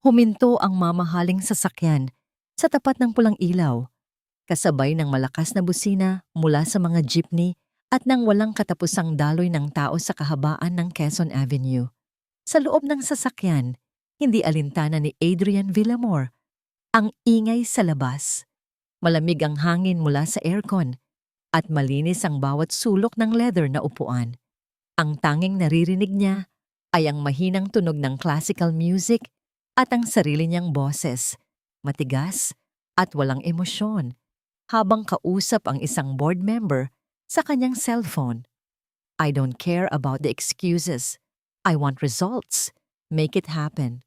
Huminto ang mamahaling sasakyan sa tapat ng pulang ilaw, kasabay ng malakas na busina mula sa mga jeepney at ng walang katapusang daloy ng tao sa kahabaan ng Quezon Avenue. Sa loob ng sasakyan, hindi alintana ni Adrian Villamor. Ang ingay sa labas. Malamig ang hangin mula sa aircon at malinis ang bawat sulok ng leather na upuan. Ang tanging naririnig niya ay ang mahinang tunog ng classical music at ang sarili niyang boses, matigas at walang emosyon, habang kausap ang isang board member sa kanyang cellphone. I don't care about the excuses. I want results. Make it happen.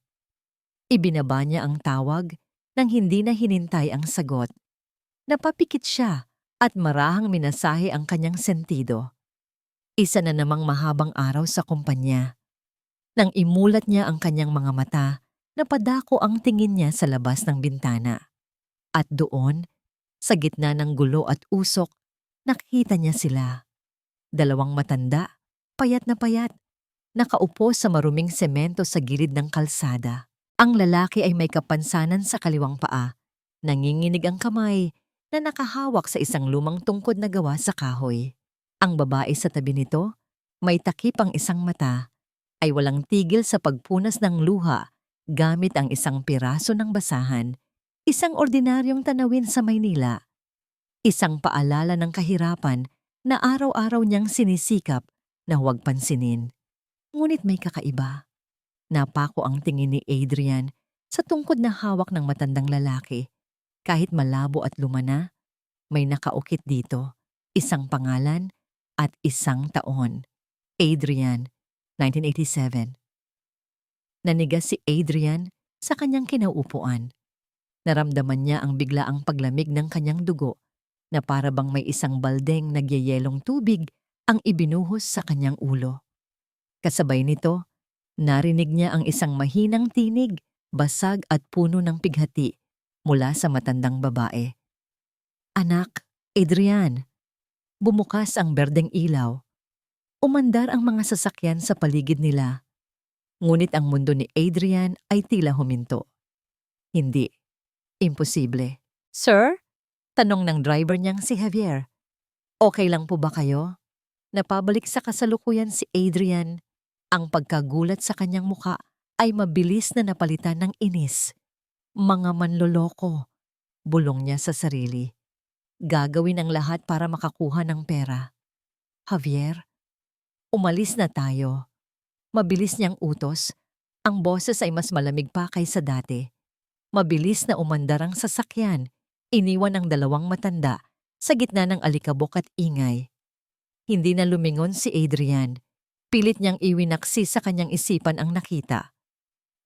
Ibinaba niya ang tawag nang hindi na hinintay ang sagot. Napapikit siya at marahang minasahe ang kanyang sentido. Isa na namang mahabang araw sa kumpanya. Nang imulat niya ang kanyang mga mata, napadako ang tingin niya sa labas ng bintana. At doon, sa gitna ng gulo at usok, nakita niya sila. Dalawang matanda, payat, nakaupo sa maruming semento sa gilid ng kalsada. Ang lalaki ay may kapansanan sa kaliwang paa. Nanginginig ang kamay na nakahawak sa isang lumang tungkod na gawa sa kahoy. Ang babae sa tabi nito, may takip ang isang mata, ay walang tigil sa pagpunas ng luha gamit ang isang piraso ng basahan, isang ordinaryong tanawin sa Maynila, isang paalala ng kahirapan na araw-araw niyang sinisikap na huwag pansinin. Ngunit may kakaiba. Napako ang tingin ni Adrian sa tungkod na hawak ng matandang lalaki. Kahit malabo at lumana, may nakaukit dito, isang pangalan at isang taon. Adrian, 1987. Nanigas si Adrian sa kanyang kinauupuan. Naramdaman niya ang biglaang paglamig ng kanyang dugo na para bang may isang baldeng nagyayelong tubig ang ibinuhos sa kanyang ulo. Kasabay nito, narinig niya ang isang mahinang tinig, basag at puno ng pighati mula sa matandang babae. "Anak, Adrian." Bumukas ang berdeng ilaw. Umandar ang mga sasakyan sa paligid nila. Ngunit ang mundo ni Adrian ay tila huminto. Hindi. Imposible. "Sir?" Tanong ng driver niyang si Javier. "Okay lang po ba kayo?" Napabalik sa kasalukuyan si Adrian. Ang pagkagulat sa kanyang muka ay mabilis na napalitan ng inis. "Mga manloloko," bulong niya sa sarili. "Gagawin ang lahat para makakuha ng pera." "Javier, umalis na tayo." Mabilis niyang utos. Ang boses ay mas malamig pa kaysa dati. Mabilis na umandar ang sasakyan. Iniwan ang dalawang matanda sa gitna ng alikabok at ingay. Hindi na lumingon si Adrian. Pilit niyang iwinaksi sa kanyang isipan ang nakita.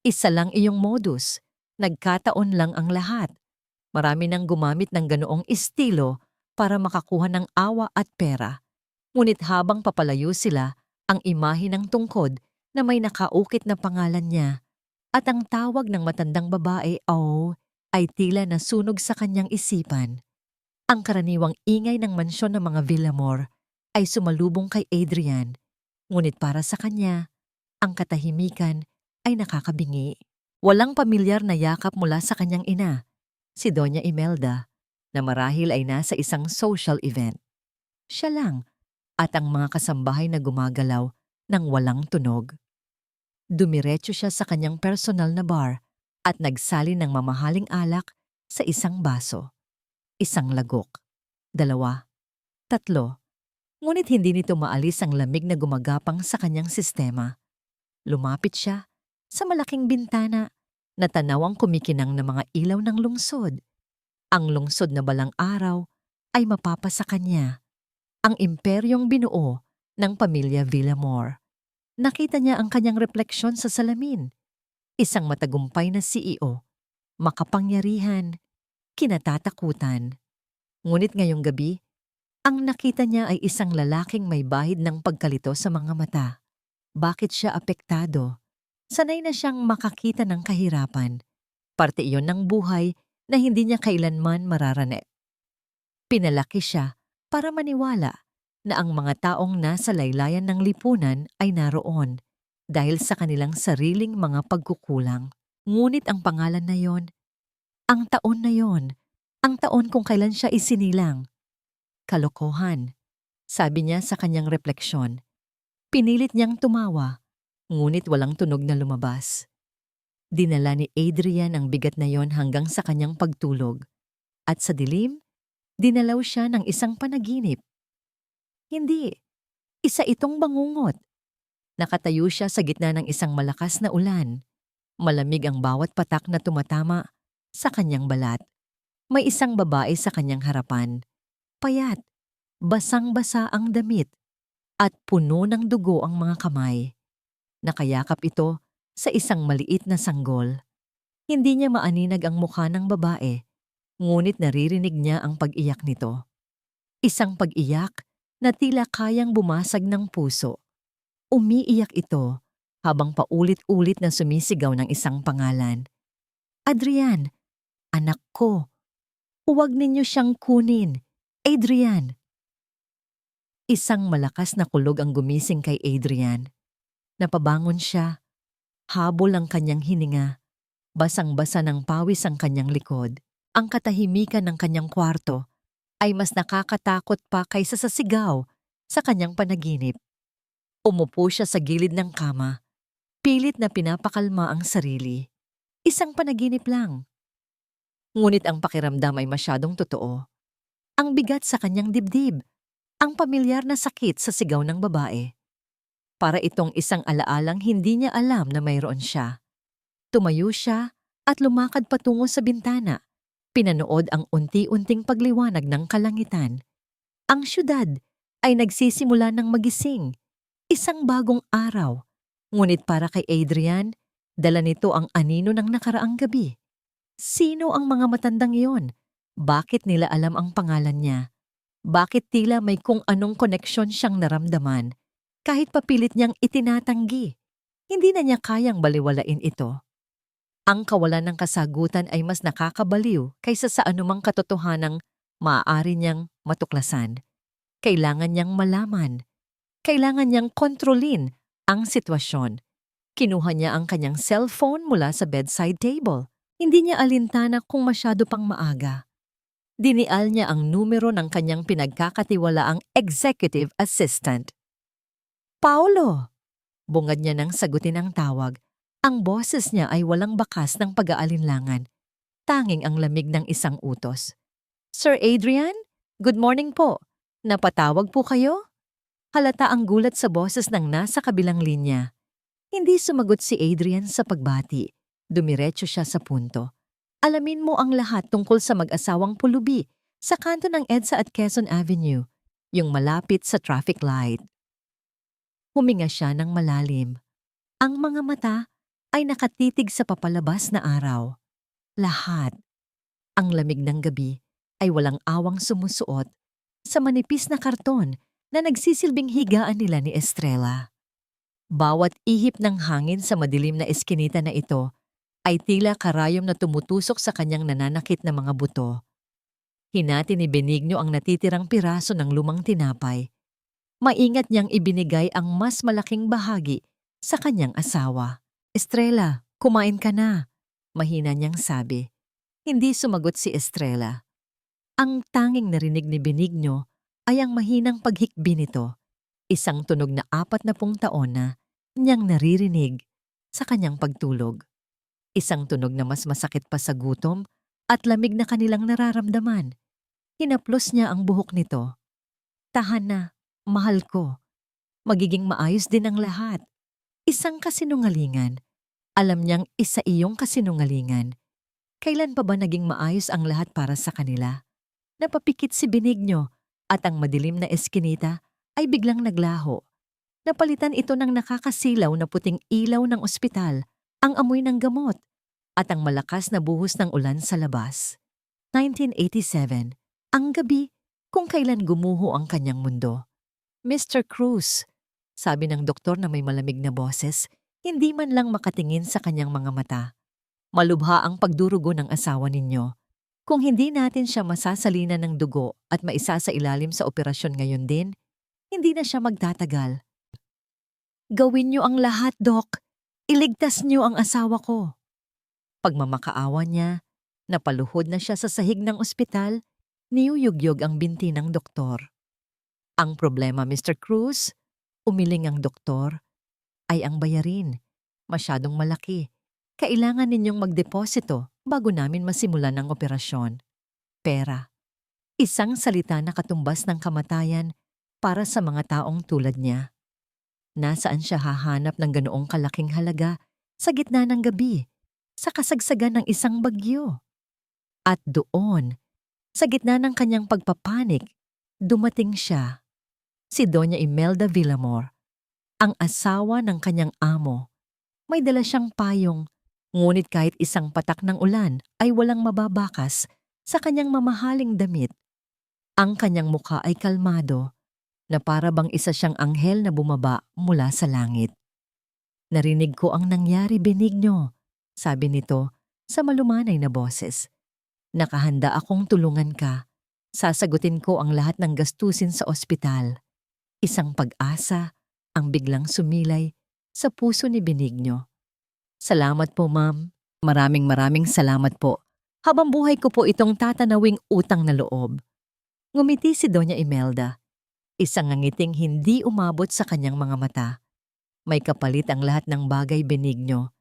Isa lang iyong modus. Nagkataon lang ang lahat. Marami nang gumamit ng ganoong estilo para makakuha ng awa at pera. Ngunit habang papalayo sila, ang imahe ng tungkod na may nakaukit na pangalan niya at ang tawag ng matandang babae, ay tila nasunog sa kanyang isipan. Ang karaniwang ingay ng mansyon ng mga Villamor ay sumalubong kay Adrian, ngunit para sa kanya, ang katahimikan ay nakakabingi. Walang pamilyar na yakap mula sa kanyang ina, si Doña Imelda, na marahil ay nasa isang social event. Siya lang at ang mga kasambahay na gumagalaw ng walang tunog. Dumiretso siya sa kanyang personal na bar at nagsali ng mamahaling alak sa isang baso. Isang lagok. 2, 3. Ngunit hindi nito maalis ang lamig na gumagapang sa kanyang sistema. Lumapit siya sa malaking bintana na tanawang kumikinang ng mga ilaw ng lungsod. Ang lungsod na balang araw ay mapapa sa kanya. Ang imperyong binuo ng pamilya Villamor. Nakita niya ang kanyang refleksyon sa salamin. Isang matagumpay na CEO, makapangyarihan, kinatatakutan. Ngunit ngayong gabi, ang nakita niya ay isang lalaking may bahid ng pagkalito sa mga mata. Bakit siya apektado? Sanay na siyang makakita ng kahirapan. Parte iyon ng buhay na hindi niya kailanman mararanet. Pinalaki siya para maniwala na ang mga taong nasa laylayan ng lipunan ay naroon dahil sa kanilang sariling mga pagkukulang. Ngunit ang pangalan na yon, ang taon na yon, ang taon kung kailan siya isinilang. Kalokohan, sabi niya sa kanyang refleksyon. Pinilit niyang tumawa, ngunit walang tunog na lumabas. Dinala ni Adrian ang bigat na yon hanggang sa kanyang pagtulog. At sa dilim, dinalaw siya ng isang panaginip. Hindi, isa itong bangungot. Nakatayo siya sa gitna ng isang malakas na ulan. Malamig ang bawat patak na tumatama sa kanyang balat. May isang babae sa kanyang harapan. Payat, basang-basa ang damit, at puno ng dugo ang mga kamay. Nakayakap ito sa isang maliit na sanggol. Hindi niya maaninag ang mukha ng babae, ngunit naririnig niya ang pag-iyak nito. Isang pag-iyak na tila kayang bumasag ng puso. Umiiyak ito habang paulit-ulit na sumisigaw ng isang pangalan. Adrian, anak ko. Huwag ninyo siyang kunin. Adrian. Isang malakas na kulog ang gumising kay Adrian. Napabangon siya. Habol ang kanyang hininga. Basang-basa ng pawis ang kanyang likod. Ang katahimikan ng kanyang kwarto ay mas nakakatakot pa kaysa sa sigaw sa kanyang panaginip. Umupo siya sa gilid ng kama. Pilit na pinapakalma ang sarili. Isang panaginip lang. Ngunit ang pakiramdam ay masyadong totoo. Ang bigat sa kanyang dibdib. Ang pamilyar na sakit sa sigaw ng babae. Para itong isang alaalang hindi niya alam na mayroon siya. Tumayo siya at lumakad patungo sa bintana. Pinanood ang unti-unting pagliwanag ng kalangitan. Ang syudad ay nagsisimula ng magising. Isang bagong araw. Ngunit para kay Adrian, dala nito ang anino ng nakaraang gabi. Sino ang mga matandang iyon? Bakit nila alam ang pangalan niya? Bakit tila may kung anong koneksyon siyang naramdaman? Kahit papilit niyang itinatanggi, hindi na niya kayang baliwalain ito. Ang kawalan ng kasagutan ay mas nakakabaliw kaysa sa anumang katotohanang maaari niyang matuklasan. Kailangan niyang malaman. Kailangan niyang kontrolin ang sitwasyon. Kinuha niya ang kanyang cellphone mula sa bedside table. Hindi niya alintana kung masyado pang maaga. Dinial niya ang numero ng kanyang pinagkakatiwalaang executive assistant. Paulo! Bungad niya nang sagutin ang tawag. Ang boses niya ay walang bakas ng pag-aalinlangan. Tanging ang lamig ng isang utos. Sir Adrian, good morning po. Napatawag po kayo? Halata ang gulat sa boses ng nasa kabilang linya. Hindi sumagot si Adrian sa pagbati. Dumiretso siya sa punto. Alamin mo ang lahat tungkol sa mag-asawang pulubi sa kanto ng EDSA at Quezon Avenue, yung malapit sa traffic light. Huminga siya ng malalim. Ang mga mata ay nakatitig sa papalabas na araw. Lahat. Ang lamig ng gabi ay walang awang sumusuot sa manipis na karton na nagsisilbing higaan nila ni Estrella. Bawat ihip ng hangin sa madilim na eskinita na ito ay tila karayom na tumutusok sa kanyang nananakit na mga buto. Hinati ni Benigno ang natitirang piraso ng lumang tinapay. Maingat niyang ibinigay ang mas malaking bahagi sa kanyang asawa. Estrella, kumain ka na, mahina niyang sabi. Hindi sumagot si Estrella. Ang tanging narinig ni Benigno ay ang mahinang paghikbi nito. Isang tunog na 40 taon na niyang naririnig sa kanyang pagtulog. Isang tunog na mas masakit pa sa gutom at lamig na kanilang nararamdaman. Hinaplos niya ang buhok nito. Tahan na, mahal ko. Magiging maayos din ang lahat. Isang kasinungalingan. Alam niyang isa iyong kasinungalingan. Kailan pa ba naging maayos ang lahat para sa kanila? Napapikit si Benigno at ang madilim na eskinita ay biglang naglaho. Napalitan ito ng nakakasilaw na puting ilaw ng ospital, ang amoy ng gamot, at ang malakas na buhos ng ulan sa labas. 1987, ang gabi kung kailan gumuho ang kanyang mundo. Mr. Cruz, sabi ng doktor na may malamig na boses, hindi man lang makatingin sa kanyang mga mata. Malubha ang pagdurugo ng asawa ninyo. Kung hindi natin siya masasalinan ng dugo at maisasailalim sa operasyon ngayon din, hindi na siya magtatagal. Gawin niyo ang lahat, Doc. Iligtas niyo ang asawa ko. Pagmamakaawa niya, napaluhod na siya sa sahig ng ospital, niyuyugyog ang binti ng doktor. Ang problema, Mr. Cruz, umiling ang doktor, ay ang bayarin. Masyadong malaki. Kailangan ninyong magdeposito bago namin masimulan ang operasyon. Pera. Isang salita na katumbas ng kamatayan para sa mga taong tulad niya. Nasaan siya hahanap ng ganoong kalaking halaga sa gitna ng gabi, sa kasagsagan ng isang bagyo? At doon, sa gitna ng kanyang pagpapanik, dumating siya. Si Doña Imelda Villamor, ang asawa ng kanyang amo. May dala siyang payong, ngunit kahit isang patak ng ulan ay walang mababakas sa kanyang mamahaling damit. Ang kanyang mukha ay kalmado, na para bang isa siyang anghel na bumaba mula sa langit. "Narinig ko ang nangyari, Benigno," sabi nito sa malumanay na boses. "Nakahanda akong tulungan ka. Sasagutin ko ang lahat ng gastusin sa ospital." Isang pag-asa ang biglang sumilay sa puso ni Benigno. "Salamat po, ma'am. Maraming salamat po. Habang buhay ko po itong tatanawing utang na loob." Ngumiti si Doña Imelda. Isang ngiting hindi umabot sa kanyang mga mata. May kapalit ang lahat ng bagay, Benigno.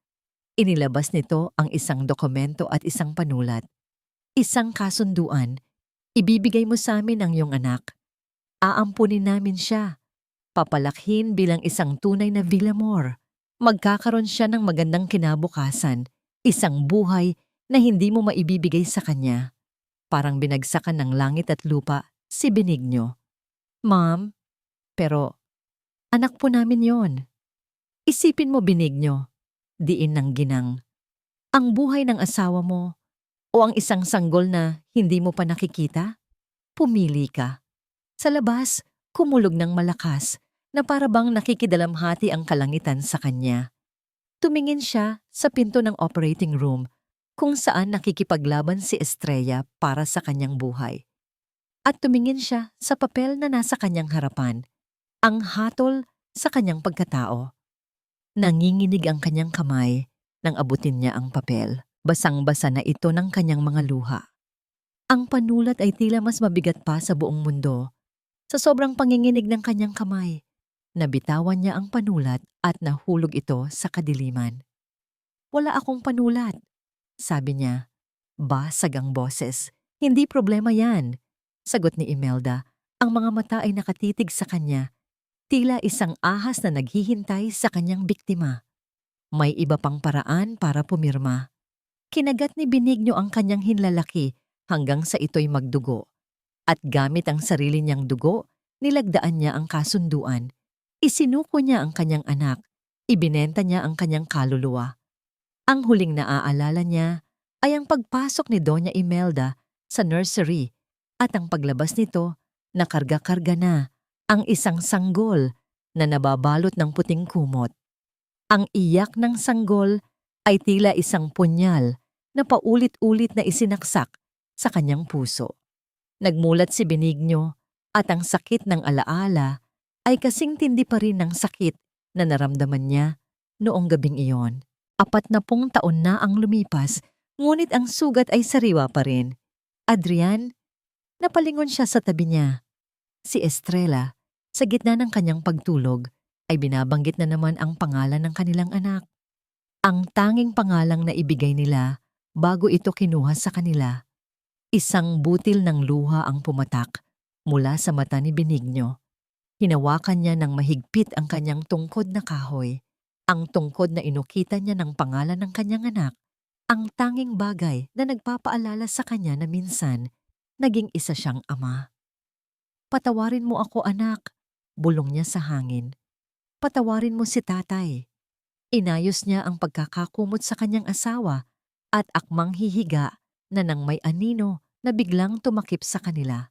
Inilabas nito ang isang dokumento at isang panulat. "Isang kasunduan. Ibibigay mo sa amin ang iyong anak. Aampunin namin siya. Papalakhin bilang isang tunay na Villamor. Magkakaroon siya ng magandang kinabukasan, isang buhay na hindi mo maibibigay sa kanya." Parang binagsakan ng langit at lupa si Benigno. "Ma'am, pero anak po namin yon." "Isipin mo, Benigno," diin ng ginang. "Ang buhay ng asawa mo o ang isang sanggol na hindi mo pa nakikita? Pumili ka." Sa labas, kumulog ng malakas na para bang nakikidalamhati ang kalangitan sa kanya. Tumingin siya sa pinto ng operating room kung saan nakikipaglaban si Estrella para sa kanyang buhay. At tumingin siya sa papel na nasa kanyang harapan, ang hatol sa kanyang pagkatao. Nanginginig ang kanyang kamay nang abutin niya ang papel. Basang-basa na ito ng kanyang mga luha. Ang panulat ay tila mas mabigat pa sa buong mundo. Sa sobrang panginginig ng kanyang kamay, nabitawan niya ang panulat at nahulog ito sa kadiliman. "Wala akong panulat," sabi niya. Basag ang boses. "Hindi problema yan," sagot ni Imelda. Ang mga mata ay nakatitig sa kanya, tila isang ahas na naghihintay sa kanyang biktima. May iba pang paraan para pumirma. Kinagat ni Benigno ang kanyang hinlalaki hanggang sa ito'y magdugo. At gamit ang sarili niyang dugo, nilagdaan niya ang kasunduan. Isinuko niya ang kanyang anak. Ibinenta niya ang kanyang kaluluwa. Ang huling naaalala niya ay ang pagpasok ni Doña Imelda sa nursery at ang paglabas nito na karga-karga na ang isang sanggol na nababalot ng puting kumot. Ang iyak ng sanggol ay tila isang punyal na paulit-ulit na isinaksak sa kanyang puso. Nagmulat si Benigno at ang sakit ng alaala ay kasing tindi pa rin ng sakit na naramdaman niya noong gabing iyon. 40 taon na ang lumipas, ngunit ang sugat ay sariwa pa rin. "Adrian," napalingon siya sa tabi niya. Si Estrella, sa gitna ng kanyang pagtulog, ay binabanggit na naman ang pangalan ng kanilang anak. Ang tanging pangalang na ibigay nila bago ito kinuha sa kanila. Isang butil ng luha ang pumatak mula sa mata ni Benigno. Hinawakan niya ng mahigpit ang kanyang tungkod na kahoy. Ang tungkod na inukita niya ng pangalan ng kanyang anak, ang tanging bagay na nagpapaalala sa kanya na minsan, naging isa siyang ama. "Patawarin mo ako, anak," bulong niya sa hangin. "Patawarin mo si tatay." Inayos niya ang pagkakakumot sa kanyang asawa at akmang hihiga na nang may anino na biglang tumakip sa kanila.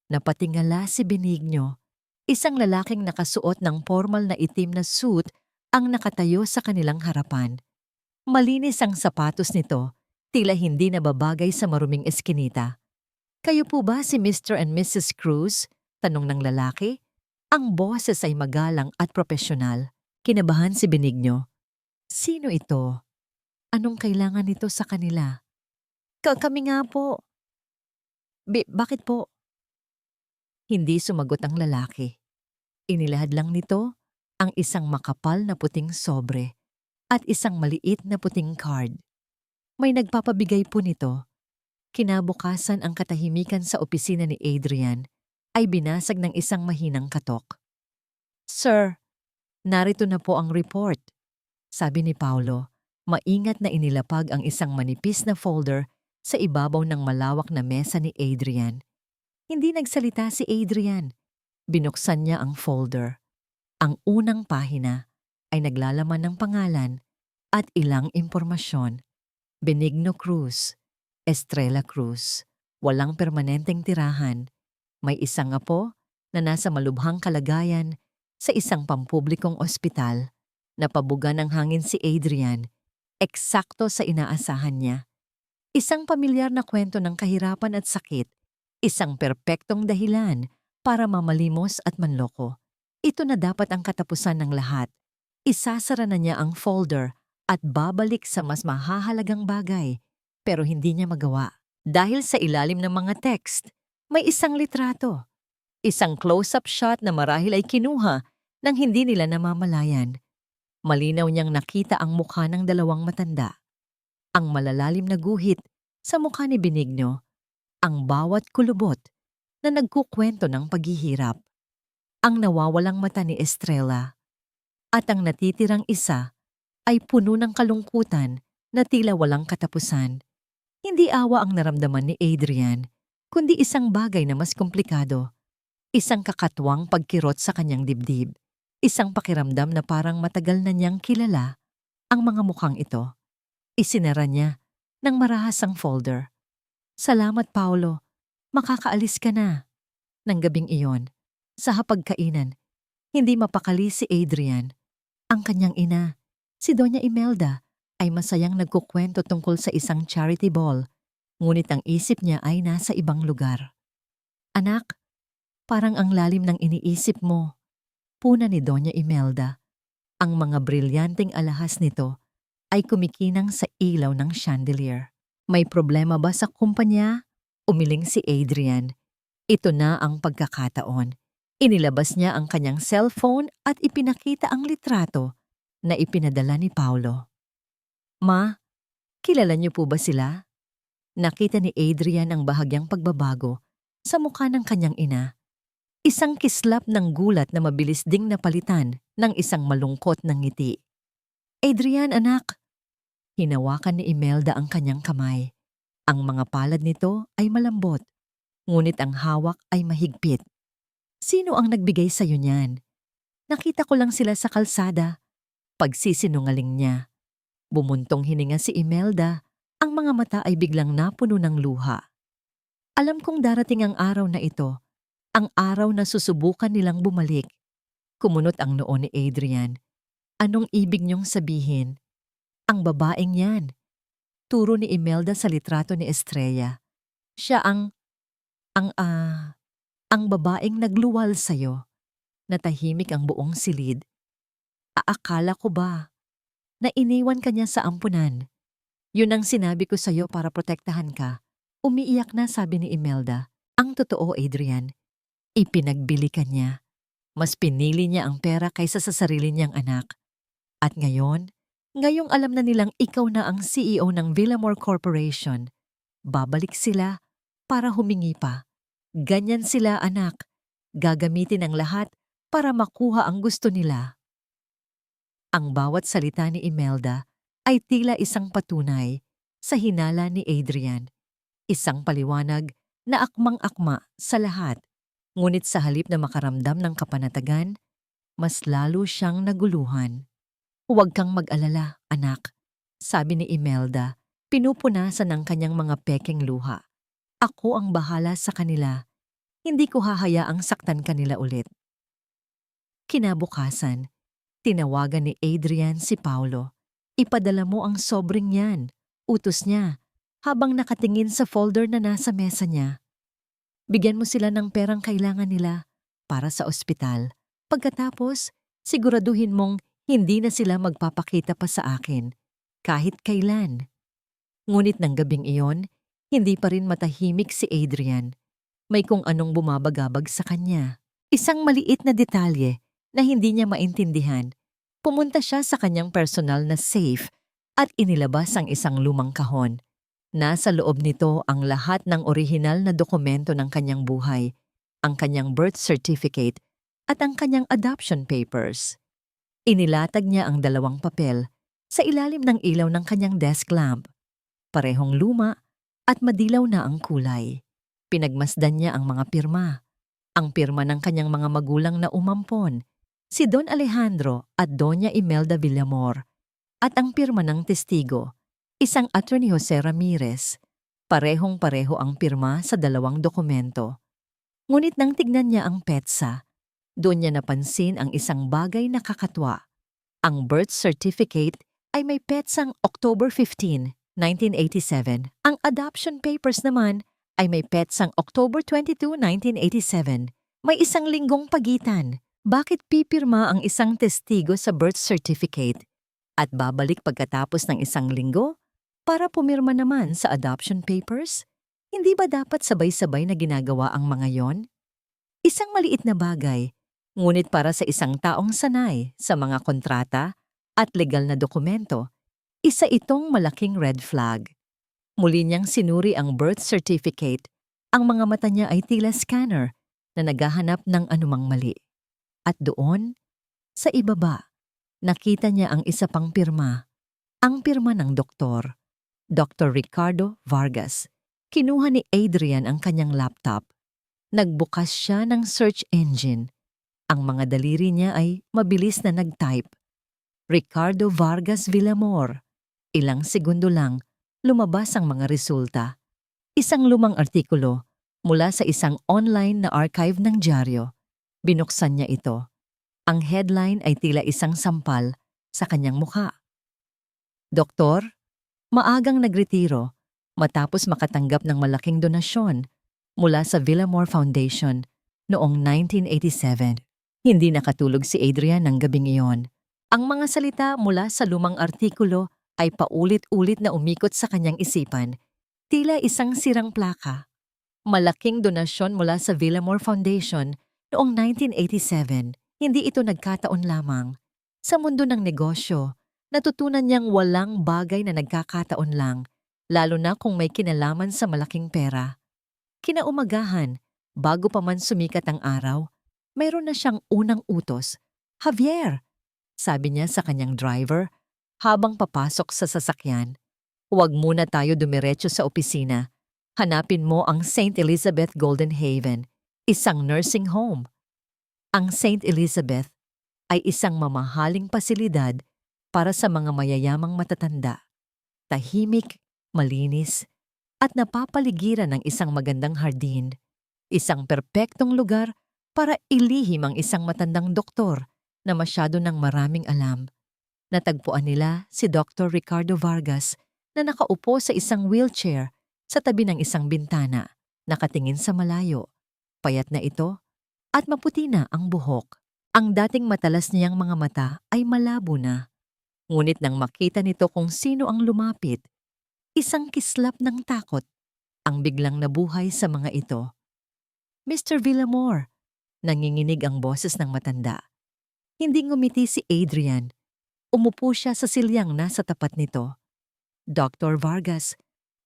Napatingala si Benigno, isang lalaking nakasuot ng formal na itim na suit ang nakatayo sa kanilang harapan. Malinis ang sapatos nito, tila hindi nababagay sa maruming eskinita. "Kayo po ba si Mr. and Mrs. Cruz?" tanong ng lalaki. Ang boses ay magalang at propesyonal. Kinabahan si Benigno. "Sino ito?" Anong kailangan nito sa kanila? Kami nga po. Bakit po? Hindi sumagot ang lalaki. Inilahad lang nito ang isang makapal na puting sobre at isang maliit na puting card. May nagpapabigay po nito. Kinabukasan ang katahimikan sa opisina ni Adrian ay binasag ng isang mahinang katok. "Sir, narito na po ang report," sabi ni Paulo. Maingat na inilapag ang isang manipis na folder sa ibabaw ng malawak na mesa ni Adrian. Hindi nagsalita si Adrian. Binuksan niya ang folder. Ang unang pahina ay naglalaman ng pangalan at ilang impormasyon. Benigno Cruz, Estrella Cruz, walang permanenteng tirahan. May isang apo na nasa malubhang kalagayan sa isang pampublikong ospital. Napabuga ng hangin si Adrian, eksakto sa inaasahan niya. Isang pamilyar na kwento ng kahirapan at sakit, isang perpektong dahilan para mamalimos at manloko. Ito na dapat ang katapusan ng lahat. Isasara na niya ang folder at babalik sa mas mahahalagang bagay, pero hindi niya magawa. Dahil sa ilalim ng mga text, may isang litrato. Isang close-up shot na marahil ay kinuha nang hindi nila namamalayan. Malinaw niyang nakita ang mukha ng dalawang matanda. Ang malalalim na guhit sa mukha ni Benigno, ang bawat kulubot na nagkukwento ng paghihirap, ang nawawalang mata ni Estrella, at ang natitirang isa ay puno ng kalungkutan na tila walang katapusan. Hindi awa ang naramdaman ni Adrian, kundi isang bagay na mas komplikado. Isang kakatwang pagkirot sa kanyang dibdib. Isang pakiramdam na parang matagal na niyang kilala ang mga mukhang ito. Isinara niya ng marahas ang folder. "Salamat, Paulo. Makakaalis ka na." Nang gabing iyon, sa hapagkainan, hindi mapakali si Adrian. Ang kanyang ina, si Doña Imelda, ay masayang nagkukwento tungkol sa isang charity ball, ngunit ang isip niya ay nasa ibang lugar. "Anak, parang ang lalim ng iniisip mo," puna ni Doña Imelda. Ang mga brilyanteng alahas nito ay kumikinang sa ilaw ng chandelier. "May problema ba sa kumpanya?" Umiling si Adrian. Ito na ang pagkakataon. Inilabas niya ang kanyang cellphone at ipinakita ang litrato na ipinadala ni Paulo. "Ma, kilala niyo po ba sila?" Nakita ni Adrian ang bahagyang pagbabago sa mukha ng kanyang ina. Isang kislap ng gulat na mabilis ding napalitan ng isang malungkot na ngiti. "Adrian, anak!" Hinawakan ni Imelda ang kanyang kamay. Ang mga palad nito ay malambot, ngunit ang hawak ay mahigpit. "Sino ang nagbigay sa'yo niyan?" "Nakita ko lang sila sa kalsada." Pagsisinungaling niya. Bumuntong hininga si Imelda, ang mga mata ay biglang napuno ng luha. "Alam kong darating ang araw na ito, ang araw na susubukan nilang bumalik." Kumunot ang noo ni Adrian. "Anong ibig niyong sabihin?" "Ang babaeng yan." Turo ni Imelda sa litrato ni Estrella. "Siya ang ang babaeng nagluwal sa'yo." Natahimik ang buong silid. "Aakala ko ba na iniwan ka niya sa ampunan? Yun ang sinabi ko sa'yo para protektahan ka." Umiiyak na sabi ni Imelda. "Ang totoo, Adrian, ipinagbili ka niya. Mas pinili niya ang pera kaysa sa sarili niyang anak. At ngayong alam na nilang ikaw na ang CEO ng Villamor Corporation, babalik sila para humingi pa. Ganyan sila, anak. Gagamitin ang lahat para makuha ang gusto nila." Ang bawat salita ni Imelda ay tila isang patunay sa hinala ni Adrian. Isang paliwanag na akmang-akma sa lahat. Ngunit sa halip na makaramdam ng kapanatagan, mas lalo siyang naguluhan. "Huwag kang mag-alala, anak," sabi ni Imelda, pinupunasan ng kanyang mga pekeng luha. "Ako ang bahala sa kanila. Hindi ko hahayaang saktan kanila ulit." Kinabukasan, tinawagan ni Adrian si Paulo. "Ipadala mo ang sobreng yan," utos niya, habang nakatingin sa folder na nasa mesa niya. "Bigyan mo sila ng perang kailangan nila para sa ospital. Pagkatapos, siguraduhin mong hindi na sila magpapakita pa sa akin." kahit kailan. Ngunit ng gabing iyon, hindi pa rin matahimik si Adrian. May kung anong bumabagabag sa kanya. Isang maliit na detalye na hindi niya maintindihan. Pumunta siya sa kanyang personal na safe at inilabas ang isang lumang kahon. Nasa loob nito ang lahat ng orihinal na dokumento ng kanyang buhay, ang kanyang birth certificate at ang kanyang adoption papers. Inilatag niya ang dalawang papel sa ilalim ng ilaw ng kanyang desk lamp. Parehong luma at madilaw na ang kulay. Pinagmasdan niya ang mga pirma. Ang pirma ng kanyang mga magulang na umampon, si Don Alejandro at Doña Imelda Villamor, at ang pirma ng testigo, isang Attorney Jose Ramirez. Parehong-pareho ang pirma sa dalawang dokumento. Ngunit nang tignan niya ang petsa, doon niya napansin ang isang bagay na kakatwa. Ang birth certificate ay may petsang October 15, 1987. Ang adoption papers naman ay may petsang October 22, 1987. May isang linggong pagitan. Bakit pipirma ang isang testigo sa birth certificate at babalik pagkatapos ng isang linggo para pumirma naman sa adoption papers? Hindi ba dapat sabay-sabay na ginagawa ang mga yon? Isang maliit na bagay, ngunit para sa isang taong sanay sa mga kontrata at legal na dokumento, isa itong malaking red flag. Muli niyang sinuri ang birth certificate. Ang mga mata niya ay tila scanner na naghahanap ng anumang mali. At doon, sa ibaba, nakita niya ang isa pang pirma. Ang pirma ng doktor, Dr. Ricardo Vargas. Kinuha ni Adrian ang kanyang laptop. Nagbukas siya ng search engine. Ang mga daliri niya ay mabilis na nag-type. Ricardo Vargas Villamor. Ilang segundo lang, lumabas ang mga resulta. Isang lumang artikulo mula sa isang online na archive ng dyaryo. Binuksan niya ito. Ang headline ay tila isang sampal sa kanyang mukha. Doktor, maagang nagretiro matapos makatanggap ng malaking donasyon mula sa Villamor Foundation noong 1987. Hindi nakatulog si Adrian ng gabing iyon. Ang mga salita mula sa lumang artikulo ay paulit-ulit na umikot sa kanyang isipan, tila isang sirang plaka. Malaking donasyon mula sa Villamor Foundation noong 1987. Hindi ito nagkataon lamang. Sa mundo ng negosyo, natutunan niyang walang bagay na nagkakataon lang, lalo na kung may kinalaman sa malaking pera. Kinaumagahan, bago pa man sumikat ang araw, mayroon na siyang unang utos. Javier, sabi niya sa kanyang driver, habang papasok sa sasakyan, huwag muna tayo dumiretso sa opisina. Hanapin mo ang St. Elizabeth Golden Haven, isang nursing home. Ang St. Elizabeth ay isang mamahaling pasilidad para sa mga mayayamang matatanda. Tahimik, malinis, at napapaligiran ng isang magandang hardin. Isang perpektong lugar para ilihim ang isang matandang doktor na masyado ng maraming alam. Natagpuan nila si Dr. Ricardo Vargas na nakaupo sa isang wheelchair sa tabi ng isang bintana, nakatingin sa malayo. Payat na ito at maputi na ang buhok. Ang dating matalas niyang mga mata ay malabo na. Ngunit nang makita nito kung sino ang lumapit, isang kislap ng takot ang biglang nabuhay sa mga ito. Mr. Villamor, nanginginig ang boses ng matanda. Hindi ngumiti si Adrian. Umupo siya sa silyang nasa tapat nito. Dr. Vargas,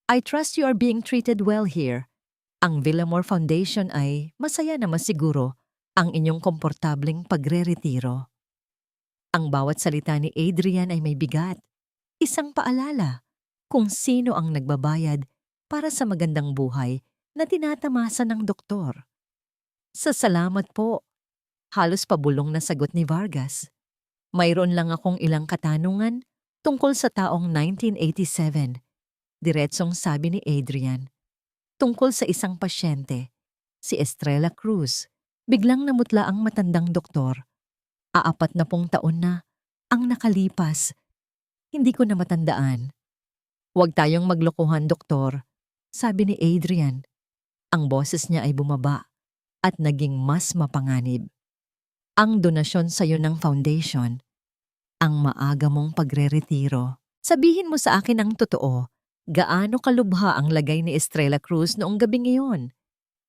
I trust you are being treated well here. Ang Villamor Foundation ay masaya na masiguro ang inyong komportableng pagre-retiro. Ang bawat salita ni Adrian ay may bigat. Isang paalala kung sino ang nagbabayad para sa magandang buhay na tinatamasa ng doktor. Sa salamat po, halos pabulong na sagot ni Vargas. Mayroon lang akong ilang katanungan tungkol sa taong 1987. Diretsong sabi ni Adrian. Tungkol sa isang pasyente, si Estrella Cruz. Biglang namutla ang matandang doktor. 40 taon na ang nakalipas. Hindi ko na matandaan. Huwag tayong maglokohan, doktor, sabi ni Adrian. Ang boses niya ay bumaba at naging mas mapanganib. Ang donasyon sa iyo ng foundation, ang maaga mong pagre-retiro. Sabihin mo sa akin ang totoo. Gaano kalubha ang lagay ni Estrella Cruz noong gabing iyon?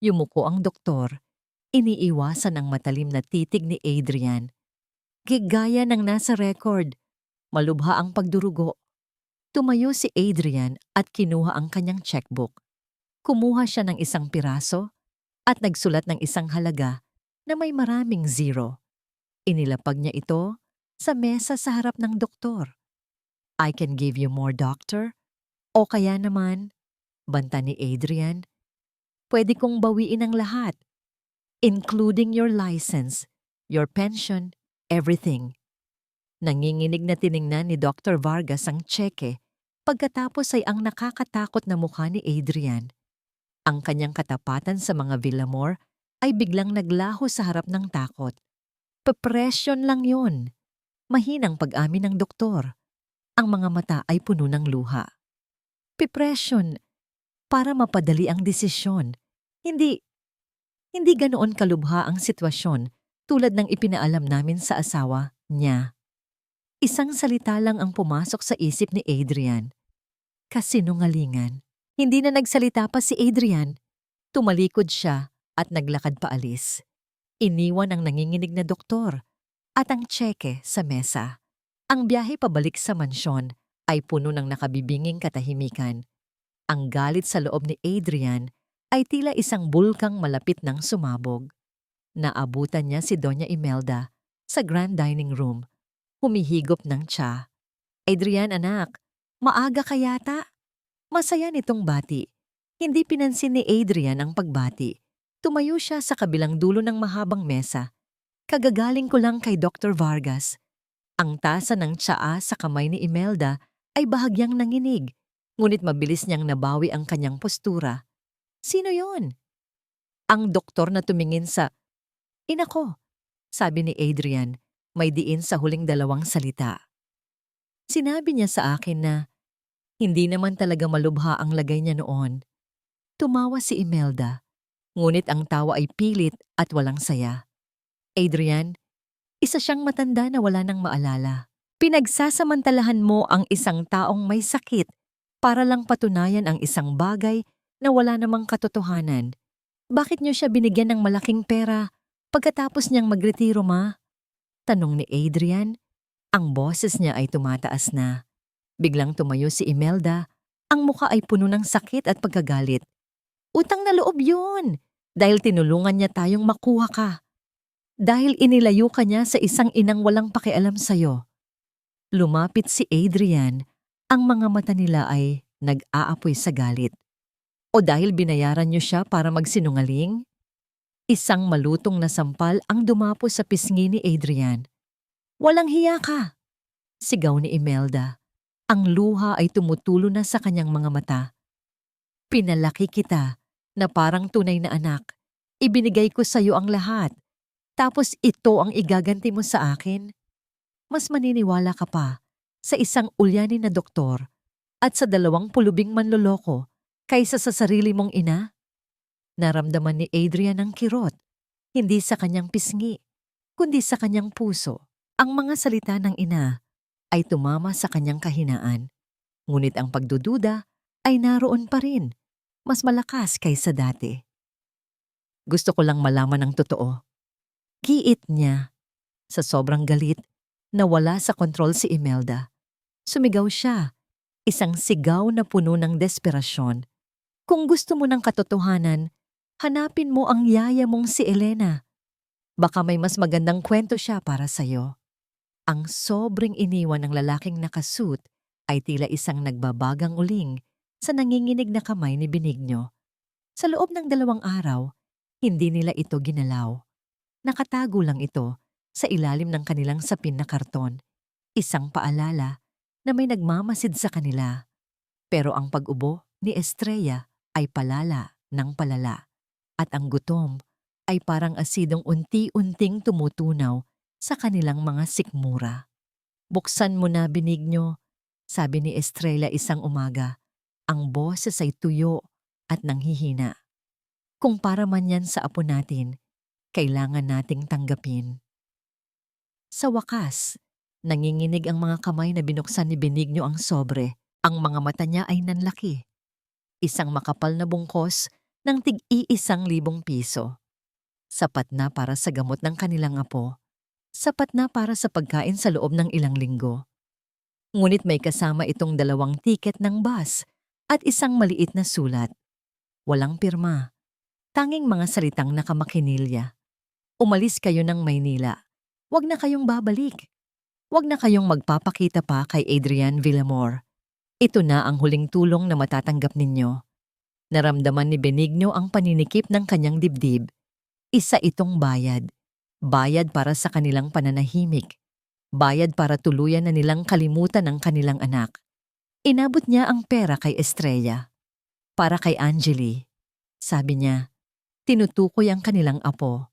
Yumuko ang doktor. Iniiwasan ang matalim na titig ni Adrian. Gigaya ng nasa record. Malubha ang pagdurugo. Tumayo si Adrian at kinuha ang kanyang checkbook. Kumuha siya ng isang piraso at nagsulat ng isang halaga na may maraming zero. Inilapag niya ito sa mesa sa harap ng doktor. I can give you more, doctor. O kaya naman, banta ni Adrian, pwede kong bawiin ang lahat, including your license, your pension, everything. Nanginginig na tiningnan ni Dr. Vargas ang tseke, pagkatapos ay ang nakakatakot na mukha ni Adrian. Ang kanyang katapatan sa mga Villamor ay biglang naglaho sa harap ng takot. Pepresyon lang yun. Mahinang pag-amin ng doktor. Ang mga mata ay puno ng luha. Pepresyon, para mapadali ang desisyon. Hindi ganoon kalubha ang sitwasyon tulad ng ipinaalam namin sa asawa niya. Isang salita lang ang pumasok sa isip ni Adrian. Kasinungalingan. Hindi na nagsalita pa si Adrian. Tumalikod siya at naglakad paalis. Iniwan ang nanginginig na doktor at ang tseke sa mesa. Ang biyahe pabalik sa mansyon ay puno ng nakabibinging katahimikan. Ang galit sa loob ni Adrian ay tila isang bulkang malapit ng sumabog. Naabutan niya si Doña Imelda sa grand dining room, humihigop ng tsa. Adrian, anak, maaga ka yata? Masaya nitong bati. Hindi pinansin ni Adrian ang pagbati. Tumayo siya sa kabilang dulo ng mahabang mesa. Kagagaling ko lang kay Dr. Vargas. Ang tasa ng tsaa sa kamay ni Imelda ay bahagyang nanginig, ngunit mabilis niyang nabawi ang kanyang postura. Sino yon? Ang doktor na tumingin sa, "Ina ko," sabi ni Adrian, may diin sa huling dalawang salita. Sinabi niya sa akin na hindi naman talaga malubha ang lagay niya noon. Tumawa si Imelda, ngunit ang tawa ay pilit at walang saya. Adrian, isa siyang matanda na wala nang maalala. Pinagsasamantalahan mo ang isang taong may sakit para lang patunayan ang isang bagay na wala namang katotohanan. Bakit niyo siya binigyan ng malaking pera pagkatapos niyang magretiro, ma? Tanong ni Adrian. Ang boses niya ay tumataas na. Biglang tumayo si Imelda. Ang muka ay puno ng sakit at pagkagalit. Utang na loob yun! Dahil tinulungan niya tayong makuha ka. Dahil inilayo ka niya sa isang inang walang pakialam sa'yo. Lumapit si Adrian. Ang mga mata nila ay nag-aapoy sa galit. O dahil binayaran niyo siya para magsinungaling? Isang malutong na sampal ang dumapo sa pisngi ni Adrian. Walang hiya ka! Sigaw ni Imelda. Ang luha ay tumutulo na sa kanyang mga mata. Pinalaki kita na parang tunay na anak. Ibinigay ko sa iyo ang lahat. Tapos ito ang igaganti mo sa akin? Mas maniniwala ka pa sa isang ulyanin na doktor at sa 20 manloloko kaysa sa sarili mong ina? Naramdaman ni Adrian ang kirot, hindi sa kanyang pisngi, kundi sa kanyang puso. Ang mga salita ng ina ay tumama sa kanyang kahinaan. Ngunit ang pagdududa ay naroon pa rin, mas malakas kaysa dati. Gusto ko lang malaman ang totoo. Giit niya. Sa sobrang galit, nawala sa kontrol si Imelda. Sumigaw siya, isang sigaw na puno ng desperasyon. Kung gusto mo ng katotohanan, hanapin mo ang yaya mong si Elena. Baka may mas magandang kwento siya para sa'yo. Ang sobrang iniwan ng lalaking nakasuit ay tila isang nagbabagang uling sa nanginginig na kamay ni Benigno. Sa loob ng 2 araw, hindi nila ito ginalaw. Nakatago lang ito sa ilalim ng kanilang sapin na karton. Isang paalala na may nagmamasid sa kanila. Pero ang pag-ubo ni Estrella ay palala ng palala. At ang gutom ay parang asidong unti-unting tumutunaw sa kanilang mga sikmura. Buksan mo na, Benigno, sabi ni Estrella isang umaga. Ang boses ay tuyo at nanghihina. Kung para man yan sa apo natin, kailangan nating tanggapin. Sa wakas, Nanginginig ang mga kamay na binuksan ni Benigno ang sobre. Ang mga mata niya ay nanlaki. Isang makapal na bungkos ng tig-1,000 piso. Sapat na para sa gamot ng kanilang apo. Sapat na para sa pagkain sa loob ng ilang linggo. Ngunit may kasama itong 2 tiket ng bus at isang maliit na sulat. Walang pirma. Tanging mga salitang nakamakinilya. Umalis kayo ng Maynila. Huwag na kayong babalik. Huwag na kayong magpapakita pa kay Adrian Villamor. Ito na ang huling tulong na matatanggap ninyo. Naramdaman ni Benigno ang paninikip ng kanyang dibdib. Isa itong bayad. Bayad para sa kanilang pananahimik. Bayad para tuluyan na nilang kalimutan ang kanilang anak. Inabot niya ang pera kay Estrella. Para kay Angeli. Sabi niya, tinutukoy ang kanilang apo.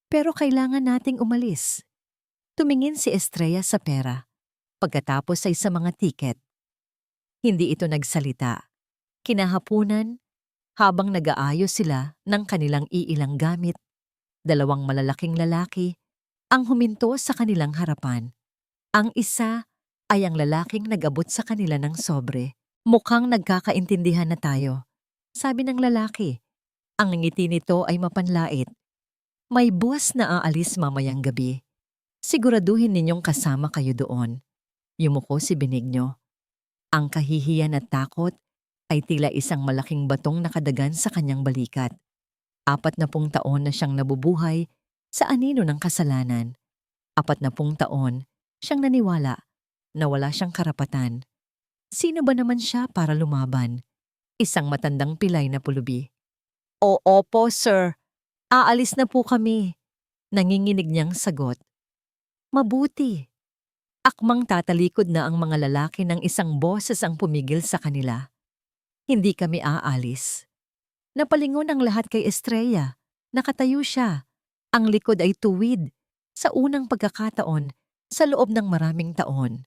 Pero kailangan nating umalis. Tumingin si Estrella sa pera. Pagkatapos ay sa mga tiket. Hindi ito nagsalita. Kinahapunan, habang nag-aayos sila ng kanilang iilang gamit, 2 malalaking lalaki ang huminto sa kanilang harapan. Ang isa ay ang lalaking nag-abot sa kanila ng sobre. Mukhang nagkakaintindihan na tayo. Sabi ng lalaki. Ang ngiti nito ay mapanlait. May bus na aalis mamayang gabi. Siguraduhin ninyong kasama kayo doon. Yumuko si Benigno. Ang kahihiyan at takot ay tila isang malaking batong nakadagan sa kanyang balikat. 40 taon na siyang nabubuhay sa anino ng kasalanan. 40 taon siyang naniwala na wala siyang karapatan. Sino ba naman siya para lumaban? Isang matandang pilay na pulubi. Opo, sir. Aalis na po kami. Nanginginig niyang sagot. Mabuti. Akmang tatalikod na ang mga lalaki ng isang boses ang pumigil sa kanila. Hindi kami aalis. Napalingon ang lahat kay Estrella. Nakatayo siya. Ang likod ay tuwid. Sa unang pagkakataon, sa loob ng maraming taon.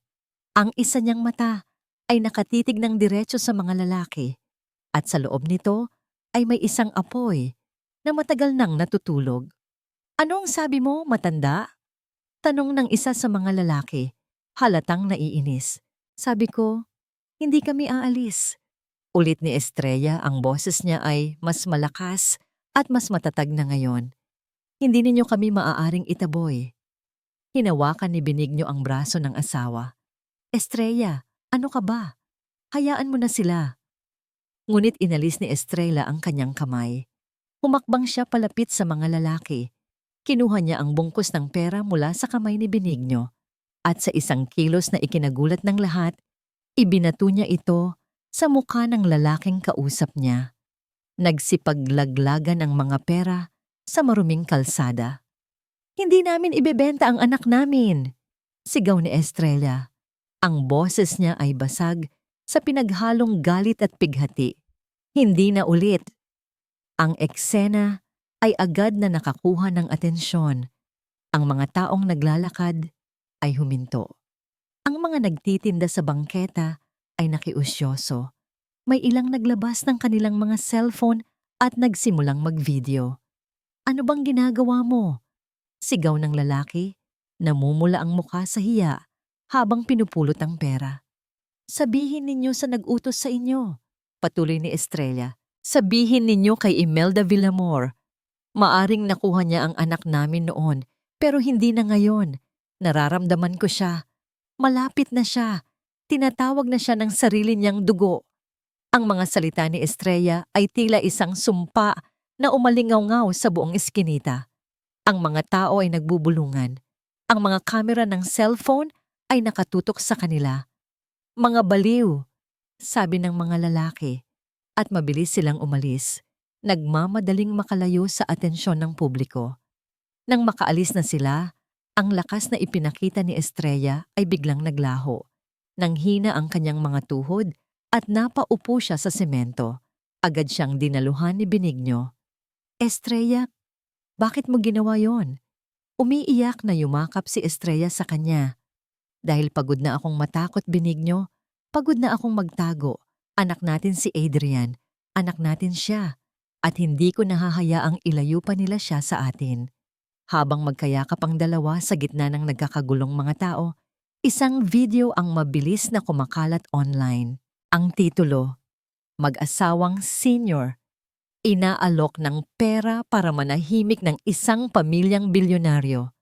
Ang isa niyang mata ay nakatitig ng diretso sa mga lalaki. At sa loob nito ay may isang apoy na matagal nang natutulog. Anong sabi mo, matanda? Tanong ng isa sa mga lalaki, halatang naiinis. Sabi ko, hindi kami aalis. Ulit ni Estrella, ang boses niya ay mas malakas at mas matatag na ngayon. Hindi ninyo kami maaaring itaboy. Hinawakan ni Benigno ang braso ng asawa. Estrella, ano ka ba? Hayaan mo na sila. Ngunit inalis ni Estrella ang kanyang kamay. Humakbang siya palapit sa mga lalaki. Kinuha niya ang bungkus ng pera mula sa kamay ni Benigno at sa isang kilos na ikinagulat ng lahat, ibinato niya ito sa mukha ng lalaking kausap niya. Nagsipaglaglagan ang mga pera sa maruming kalsada. Hindi namin ibebenta ang anak namin, sigaw ni Estrella. Ang boses niya ay basag sa pinaghalong galit at pighati. Hindi na ulit. Ang eksena ay agad na nakakuha ng atensyon. Ang mga taong naglalakad ay huminto. Ang mga nagtitinda sa bangketa ay nakiusyoso. May ilang naglabas ng kanilang mga cellphone at nagsimulang mag-video. Ano bang ginagawa mo? Sigaw ng lalaki, namumula ang mukha sa hiya habang pinupulot ang pera. Sabihin ninyo sa nag-utos sa inyo, patuloy ni Estrella. Sabihin ninyo kay Imelda Villamor. Maaring nakuha niya ang anak namin noon, pero hindi na ngayon. Nararamdaman ko siya. Malapit na siya. Tinatawag na siya ng sarili niyang dugo. Ang mga salita ni Estrella ay tila isang sumpa na umalingaw-ngaw sa buong iskinita. Ang mga tao ay nagbubulungan. Ang mga kamera ng cellphone ay nakatutok sa kanila. Mga baliw, sabi ng mga lalaki, at mabilis silang umalis. Nagmamadaling makalayo sa atensyon ng publiko. Nang makaalis na sila, ang lakas na ipinakita ni Estrella ay biglang naglaho. Nanghina ang kanyang mga tuhod at napaupo siya sa semento. Agad siyang dinaluhan ni Benigno. Estrella, bakit mo ginawa yon? Umiiyak na yumakap si Estrella sa kanya. Dahil pagod na akong matakot, Benigno. Pagod na akong magtago. Anak natin si Adrian. Anak natin siya. At hindi ko nahahayaang ilayo pa nila siya sa atin. Habang magkayakap ang dalawa sa gitna ng nagkakagulong mga tao, Isang video ang mabilis na kumakalat online. Ang titulo, Mag-asawang senior, inaalok ng pera para manahimik ng isang pamilyang bilyonaryo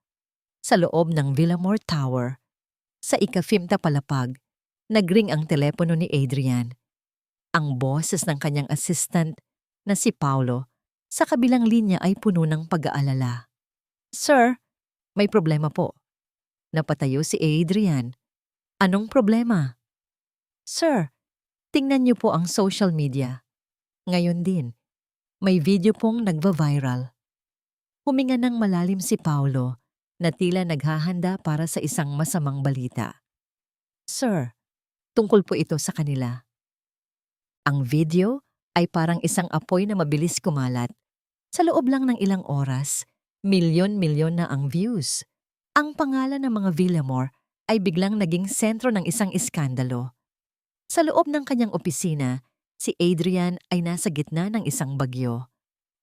sa loob ng Villamore Tower. Sa ika-50 palapag, nagring ang telepono ni Adrian. Ang boses ng kanyang assistant na si Paulo sa kabilang linya ay puno ng pag-aalala. Sir, may problema po. Napatayo si Adrian. Anong problema? Sir, tingnan niyo po ang social media. Ngayon din, may video pong nagva-viral. Huminga ng malalim si Paulo na tila naghahanda para sa isang masamang balita. Sir, tungkol po ito sa kanila. Ang video ay parang isang apoy na mabilis kumalat. Sa loob lang ng ilang oras, milyon-milyon na ang views. Ang pangalan ng mga Villamore ay biglang naging sentro ng isang iskandalo. Sa loob ng kanyang opisina, si Adrian ay nasa gitna ng isang bagyo.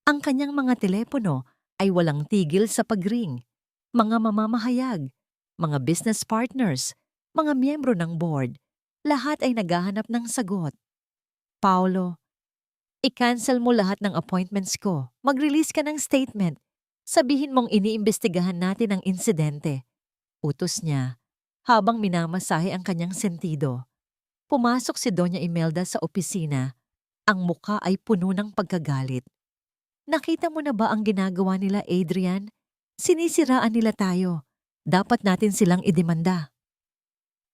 Ang kanyang mga telepono ay walang tigil sa pagring. Mga mamamahayag, mga business partners, mga miyembro ng board, lahat ay naghahanap ng sagot. Paulo, i-cancel mo lahat ng appointments ko. Mag-release ka ng statement. Sabihin mong iniimbestigahan natin ang insidente. Utos niya, habang minamasahe ang kanyang sentido. Pumasok si Doña Imelda sa opisina. Ang muka ay puno ng pagkagalit. Nakita mo na ba ang ginagawa nila, Adrian? Sinisiraan nila tayo. Dapat natin silang idemanda.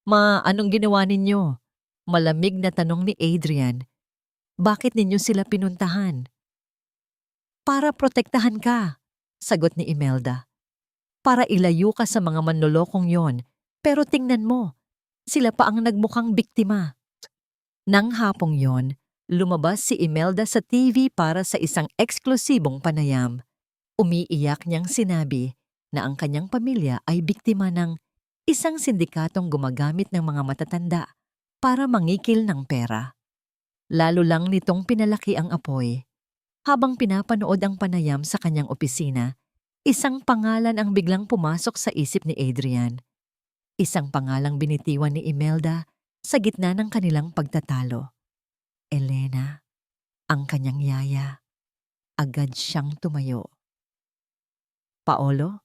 Anong ginawa ninyo? Malamig na tanong ni Adrian. Bakit ninyo sila pinuntahan? Para protektahan ka, sagot ni Imelda. Para ilayo ka sa mga manlolokong yon, pero tingnan mo, sila pa ang nagmukhang biktima. Nang hapong yon, lumabas si Imelda sa TV para sa isang eksklusibong panayam. Umiiyak niyang sinabi na ang kanyang pamilya ay biktima ng isang sindikatong gumagamit ng mga matatanda para mangikil ng pera. Lalo lang nitong pinalaki ang apoy. Habang pinapanood ang panayam sa kanyang opisina, isang pangalan ang biglang pumasok sa isip ni Adrian. Isang pangalang binitiwan ni Imelda sa gitna ng kanilang pagtatalo. Elena, ang kanyang yaya. Agad siyang tumayo. Paolo,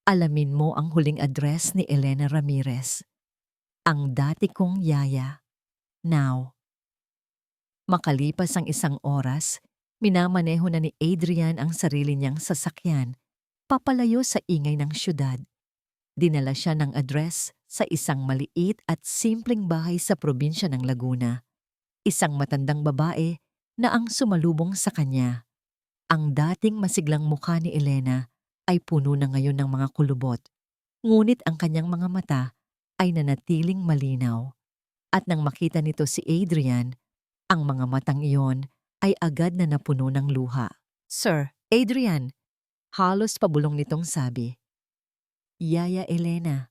alamin mo ang huling address ni Elena Ramirez. Ang dati kong yaya. Now. Makalipas ang isang oras, minamaneho na ni Adrian ang sarili niyang sasakyan, papalayo sa ingay ng syudad. Dinala siya ng address sa isang maliit at simpleng bahay sa probinsya ng Laguna. Isang matandang babae na ang sumalubong sa kanya. Ang dating masiglang mukha ni Elena ay puno na ngayon ng mga kulubot. Ngunit ang kanyang mga mata ay nanatiling malinaw. At nang makita nito si Adrian, ang mga matang iyon ay agad na napuno ng luha. Sir, Adrian, halos pabulong nitong sabi. Yaya Elena,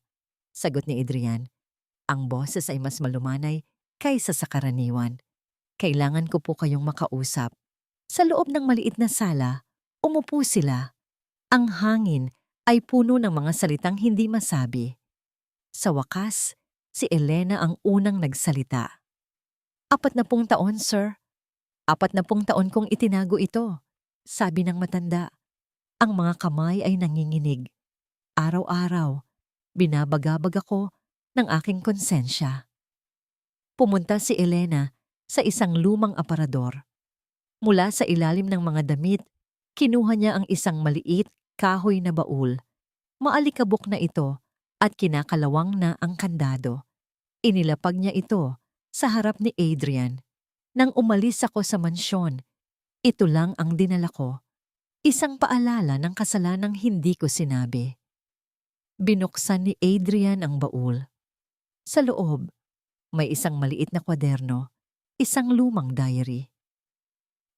sagot ni Adrian. Ang boses ay mas malumanay kaysa sa karaniwan. Kailangan ko po kayong makausap. Sa loob ng maliit na sala, umupo sila. Ang hangin ay puno ng mga salitang hindi masabi. Sa wakas, si Elena ang unang nagsalita. 40 taon, sir. 40 taon kong itinago ito, sabi ng matanda. Ang mga kamay ay nanginginig. Araw-araw, binabagabag ako ng aking konsensya. Pumunta si Elena sa isang lumang aparador. Mula sa ilalim ng mga damit, kinuha niya ang isang maliit kahoy na baul. Maalikabok na ito at kinakalawang na ang kandado. Inilapag niya ito sa harap ni Adrian. Nang umalis ako sa mansyon, ito lang ang dinala ko. Isang paalala ng kasalanang hindi ko sinabi. Binuksan ni Adrian ang baul. Sa loob, may isang maliit na kwaderno, isang lumang diary.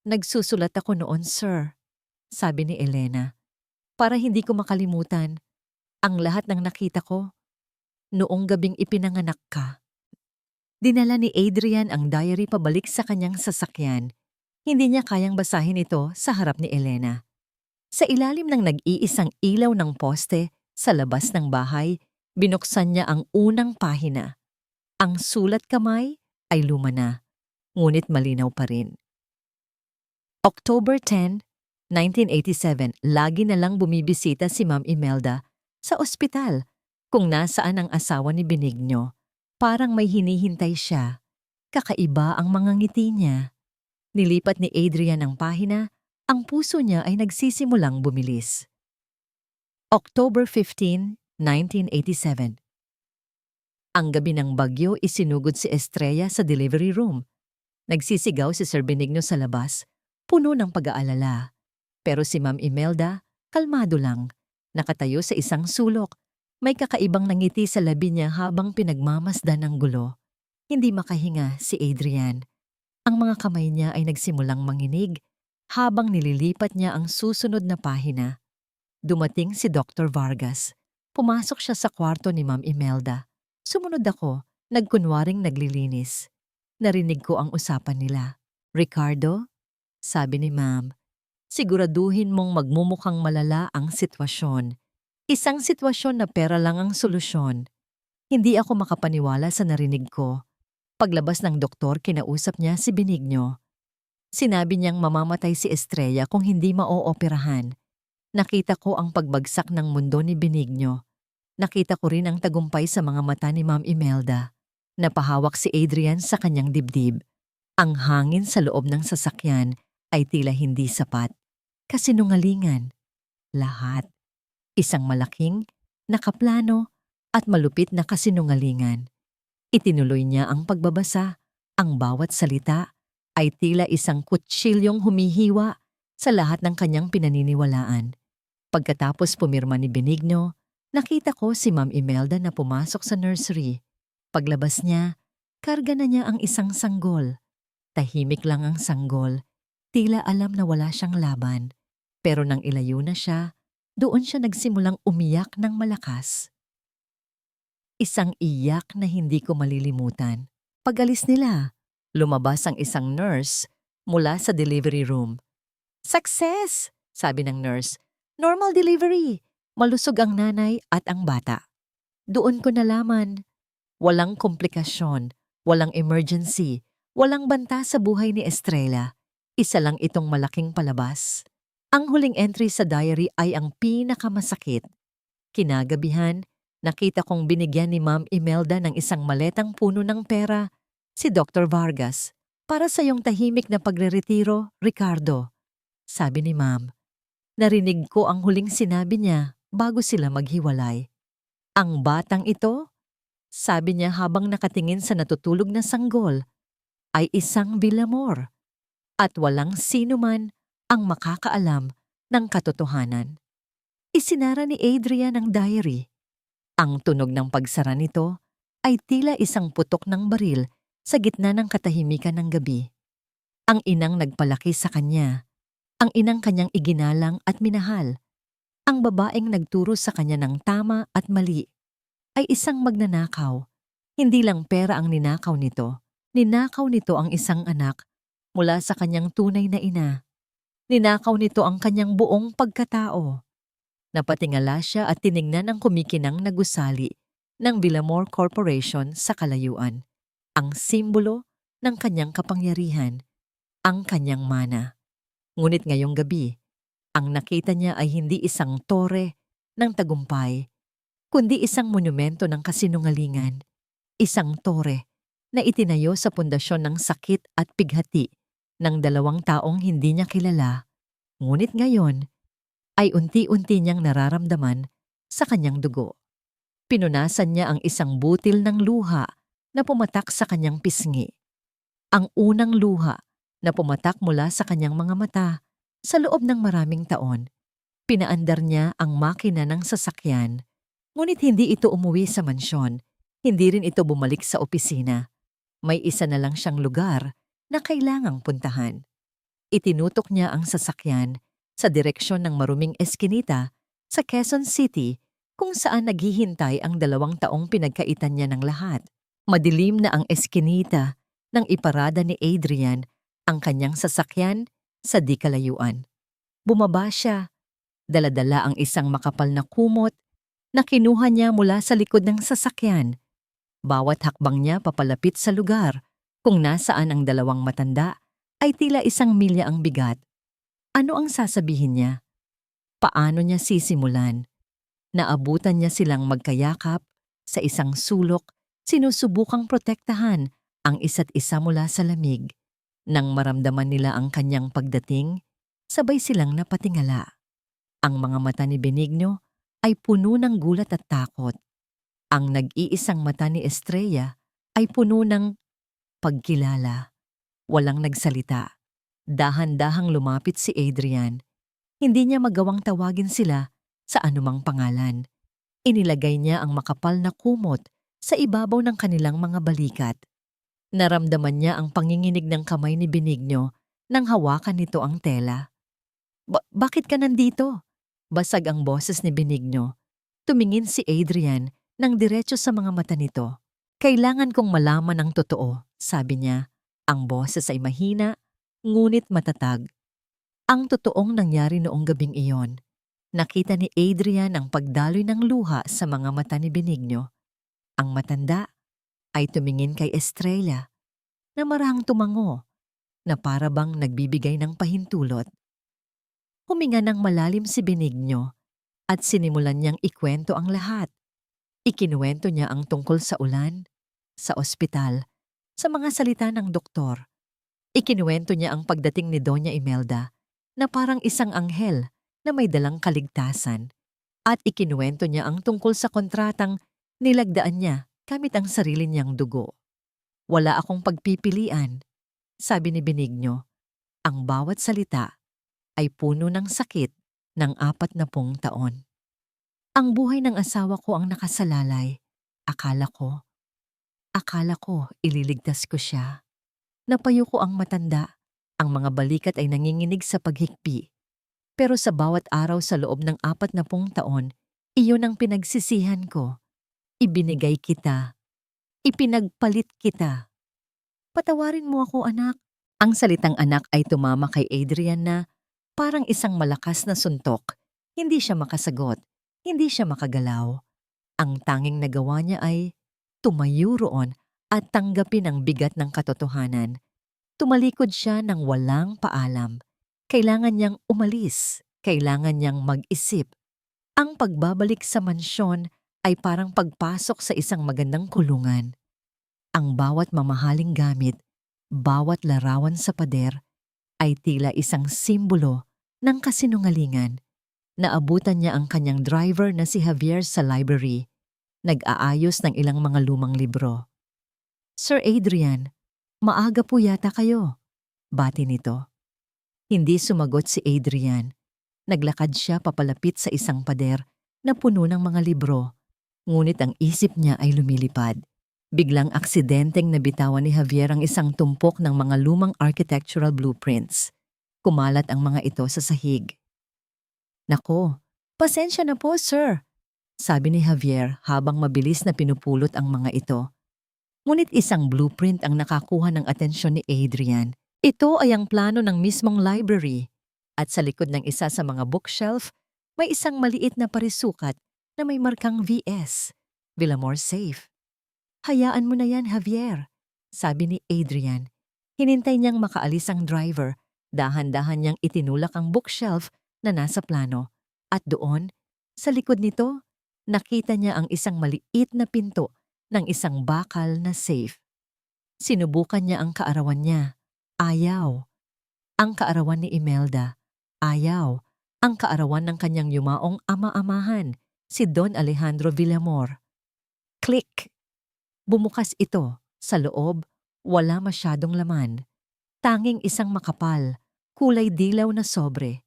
Nagsusulat ako noon, sir, sabi ni Elena, para hindi ko makalimutan ang lahat ng nakita ko noong gabing ipinanganak ka. Dinala ni Adrian ang diary pabalik sa kanyang sasakyan. Hindi niya kayang basahin ito sa harap ni Elena. Sa ilalim ng nag-iisang ilaw ng poste sa labas ng bahay, Binuksan niya ang unang pahina. Ang sulat kamay ay luma na, ngunit malinaw pa rin. October 10, 1987, lagi na lang bumibisita si Ma'am Imelda sa ospital kung nasaan ang asawa ni Benigno. Parang may hinihintay siya. Kakaiba ang mga ngiti niya. Nilipat ni Adrian ang pahina, ang puso niya ay nagsisimulang bumilis. October 15, 1987. Ang gabi ng bagyo isinugod si Estrella sa delivery room. Nagsisigaw si Sir Benigno sa labas, puno ng pag-aalala. Pero si Ma'am Imelda, kalmado lang, nakatayo sa isang sulok. May kakaibang nangiti sa labi niya habang pinagmamasdan ng gulo. Hindi makahinga si Adrian. Ang mga kamay niya ay nagsimulang manginig habang nililipat niya ang susunod na pahina. Dumating si Dr. Vargas. Pumasok siya sa kwarto ni Ma'am Imelda. Sumunod ako, nagkunwaring naglilinis. Narinig ko ang usapan nila. "Ricardo," sabi ni Ma'am, "siguraduhin mong magmumukhang malala ang sitwasyon. Isang sitwasyon na pera lang ang solusyon." Hindi ako makapaniwala sa narinig ko. Paglabas ng doktor, kinausap niya si Benigno. Sinabi niyang mamamatay si Estrella kung hindi maooperahan. Nakita ko ang pagbagsak ng mundo ni Benigno. Nakita ko rin ang tagumpay sa mga mata ni Ma'am Imelda. Napahawak si Adrian sa kanyang dibdib. Ang hangin sa loob ng sasakyan ay tila hindi sapat. Kasinungalingan. Lahat. Isang malaking, nakaplano, at malupit na kasinungalingan. Itinuloy niya ang pagbabasa. Ang bawat salita ay tila isang kutsilyong humihiwa sa lahat ng kanyang pinaniniwalaan. Pagkatapos pumirma ni Benigno, nakita ko si Ma'am Imelda na pumasok sa nursery. Paglabas niya, karga na niya ang isang sanggol. Tahimik lang ang sanggol, tila alam na wala siyang laban. Pero nang ilayo na siya, doon siya nagsimulang umiyak ng malakas. Isang iyak na hindi ko malilimutan. Pag-alis nila, lumabas ang isang nurse mula sa delivery room. "Success!" sabi ng nurse. "Normal delivery. Malusog ang nanay at ang bata." Doon ko nalaman. Walang komplikasyon, walang emergency, walang banta sa buhay ni Estrella. Isa lang itong malaking palabas. Ang huling entry sa diary ay ang pinakamasakit. Kinagabihan, nakita kong binigyan ni Ma'am Imelda ng isang maletang puno ng pera, si Dr. Vargas, "Para sa iyong tahimik na pagreretiro, Ricardo." Sabi ni Ma'am. Narinig ko ang huling sinabi niya bago sila maghiwalay. "Ang batang ito," sabi niya habang nakatingin sa natutulog na sanggol, "ay isang Villamor at walang sino man ang makakaalam ng katotohanan." Isinara ni Adrian ang diary. Ang tunog ng pagsara nito ay tila isang putok ng baril sa gitna ng katahimikan ng gabi. Ang inang nagpalaki sa kanya, ang inang kanyang iginalang at minahal, ang babaeng nagturo sa kanya ng tama at mali, ay isang magnanakaw. Hindi lang pera ang ninakaw nito. Ninakaw nito ang isang anak mula sa kanyang tunay na ina. Ninakaw nito ang kanyang buong pagkatao. Napatingala siya at tiningnan ang kumikinang na gusali ng Villamor Corporation sa kalayuan. Ang simbolo ng kanyang kapangyarihan, ang kanyang mana. Ngunit ngayong gabi, ang nakita niya ay hindi isang tore ng tagumpay, kundi isang monumento ng kasinungalingan. Isang tore na itinayo sa pundasyon ng sakit at pighati ng dalawang taong hindi niya kilala. Ngunit ngayon, ay unti-unti niyang nararamdaman sa kanyang dugo. Pinunasan niya ang isang butil ng luha na pumatak sa kanyang pisngi. Ang unang luha na pumatak mula sa kanyang mga mata sa loob ng maraming taon. Pinaandar niya ang makina ng sasakyan, ngunit hindi ito umuwi sa mansyon, hindi rin ito bumalik sa opisina. May isa na lang siyang lugar na kailangang puntahan. Itinutok niya ang sasakyan sa direksyon ng maruming eskinita sa Quezon City kung saan naghihintay ang 2 taong pinagkaitan niya ng lahat. Madilim na ang eskinita nang iparada ni Adrian ang kanyang sasakyan sa di kalayuan. Bumaba siya, dala-dala ang isang makapal na kumot na kinuha niya mula sa likod ng sasakyan. Bawat hakbang niya papalapit sa lugar kung nasaan ang dalawang matanda ay tila 1 milya ang bigat. Ano ang sasabihin niya? Paano niya sisimulan? Naabutan niya silang magkayakap sa isang sulok, sinusubukang protektahan ang isa't isa mula sa lamig. Nang maramdaman nila ang kanyang pagdating, sabay silang napatingala. Ang mga mata ni Benigno ay puno ng gulat at takot. Ang nag-iisang mata ni Estrella ay puno ng pagkilala. Walang nagsalita. Dahan-dahang lumapit si Adrian. Hindi niya magawang tawagin sila sa anumang pangalan. Inilagay niya ang makapal na kumot sa ibabaw ng kanilang mga balikat. Naramdaman niya ang panginginig ng kamay ni Benigno nang hawakan nito ang tela. Bakit ka nandito?" Basag ang boses ni Benigno. Tumingin si Adrian nang diretso sa mga mata nito. "Kailangan kong malaman ang totoo," sabi niya. Ang boses ay mahina, ngunit matatag. Ang totoong nangyari noong gabing iyon. Nakita ni Adrian ang pagdaloy ng luha sa mga mata ni Benigno. Ang matanda ay tumingin kay Estrella na marahang tumango na para bang nagbibigay ng pahintulot. Huminga ng malalim si Benigno at sinimulan niyang ikwento ang lahat. Ikinuwento niya ang tungkol sa ulan, sa ospital, sa mga salita ng doktor. Ikinuwento niya ang pagdating ni Doña Imelda na parang isang anghel na may dalang kaligtasan. At ikinuwento niya ang tungkol sa kontratang nilagdaan niya gamit ang sarili niyang dugo. "Wala akong pagpipilian," sabi ni Benigno. Ang bawat salita ay puno ng sakit ng 40 taon. "Ang buhay ng asawa ko ang nakasalalay. Akala ko ililigtas ko siya." Napayo ko ang matanda. Ang mga balikat ay nanginginig sa paghikbi. "Pero sa bawat araw sa loob ng 40 taon, iyon ang pinagsisihan ko. Ibinigay kita. Ipinagpalit kita. Patawarin mo ako, anak." Ang salitang anak ay tumama kay Adrian na parang isang malakas na suntok. Hindi siya makasagot. Hindi siya makagalaw. Ang tanging nagawa niya ay tumayo roon at tanggapin ang bigat ng katotohanan. Tumalikod siya ng walang paalam. Kailangan niyang umalis. Kailangan niyang mag-isip. Ang pagbabalik sa mansyon ay parang pagpasok sa isang magandang kulungan. Ang bawat mamahaling gamit, bawat larawan sa pader, ay tila isang simbolo ng kasinungalingan. Naabutan niya ang kanyang driver na si Javier sa library. Nag-aayos ng ilang mga lumang libro. "Sir Adrian, maaga po yata kayo," bati nito. Hindi sumagot si Adrian. Naglakad siya papalapit sa isang pader na puno ng mga libro. Ngunit ang isip niya ay lumilipad. Biglang aksidenteng nabitawan ni Javier ang isang tumpok ng mga lumang architectural blueprints. Kumalat ang mga ito sa sahig. "Nako, pasensya na po, sir," sabi ni Javier habang mabilis na pinupulot ang mga ito. Ngunit isang blueprint ang nakakuha ng atensyon ni Adrian. Ito ay ang plano ng mismong library. At sa likod ng isa sa mga bookshelf, may isang maliit na parisukat na may markang VS, Villamor Safe. "Hayaan mo na yan, Javier," sabi ni Adrian. Hinintay niyang makaalis ang driver. Dahan-dahan niyang itinulak ang bookshelf na nasa plano. At doon, sa likod nito, nakita niya ang isang maliit na pinto ng isang bakal na safe. Sinubukan niya ang kaarawan niya. Ayaw. Ang kaarawan ni Imelda. Ayaw. Ang kaarawan ng kanyang yumaong ama-amahan, si Don Alejandro Villamor. Click! Bumukas ito. Sa loob, wala masyadong laman. Tanging isang makapal, kulay dilaw na sobre.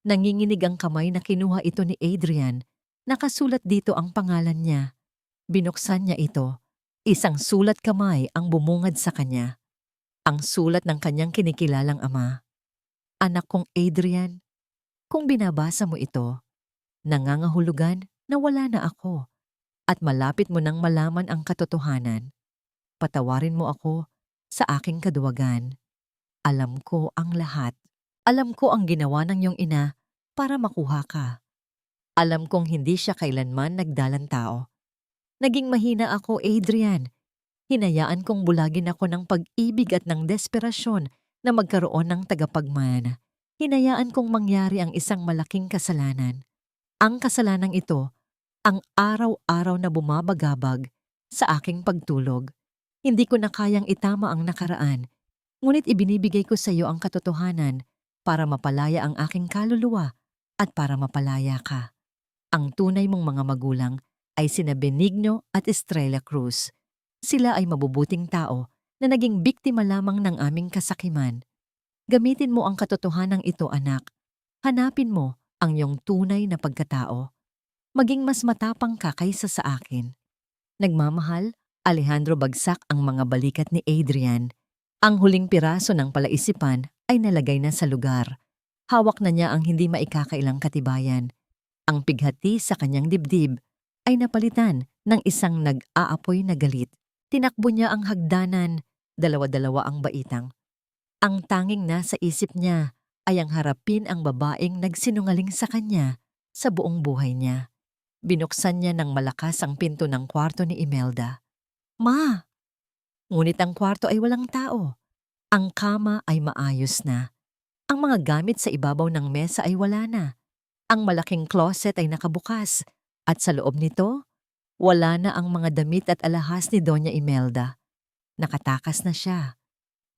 Nanginginig ang kamay na kinuha ito ni Adrian. Nakasulat dito ang pangalan niya. Binuksan niya ito. Isang sulat kamay ang bumungad sa kanya. Ang sulat ng kanyang kinikilalang ama. "Anak kong Adrian, kung binabasa mo ito, nangangahulugan na wala na ako at malapit mo nang malaman ang katotohanan. Patawarin mo ako sa aking kaduwagan. Alam ko ang lahat. Alam ko ang ginawa ng iyong ina para makuha ka. Alam kong hindi siya kailanman nagdalang tao. Naging mahina ako, Adrian. Hinayaan kong bulagin ako ng pag-ibig at ng desperasyon na magkaroon ng tagapagmana. Hinayaan kong mangyari ang isang malaking kasalanan. Ang kasalanang ito, ang araw-araw na bumabagabag sa aking pagtulog. Hindi ko na kayang itama ang nakaraan, ngunit ibinibigay ko sa iyo ang katotohanan para mapalaya ang aking kaluluwa at para mapalaya ka. Ang tunay mong mga magulang ay sina Benigno at Estrella Cruz. Sila ay mabubuting tao na naging biktima lamang ng aming kasakiman. Gamitin mo ang katotohanang ito, anak. Hanapin mo ang iyong tunay na pagkatao. Maging mas matapang ka kaysa sa akin. Nagmamahal, Alejandro. Bagsak ang mga balikat ni Adrian. Ang huling piraso ng palaisipan ay nalagay na sa lugar. Hawak na niya ang hindi maikakailang katibayan. Ang pighati sa kanyang dibdib ay napalitan ng isang nag-aapoy na galit. Tinakbo niya ang hagdanan, dalawa-dalawa ang baitang. Ang tanging nasa isip niya ay ang harapin ang babaeng nagsinungaling sa kanya sa buong buhay niya. Binuksan niya ng malakas ang pinto ng kwarto ni Imelda. Ma! Ngunit ang kwarto ay walang tao. Ang kama ay maayos na. Ang mga gamit sa ibabaw ng mesa ay wala na. Ang malaking closet ay nakabukas at sa loob nito, wala na ang mga damit at alahas ni Doña Imelda. Nakatakas na siya.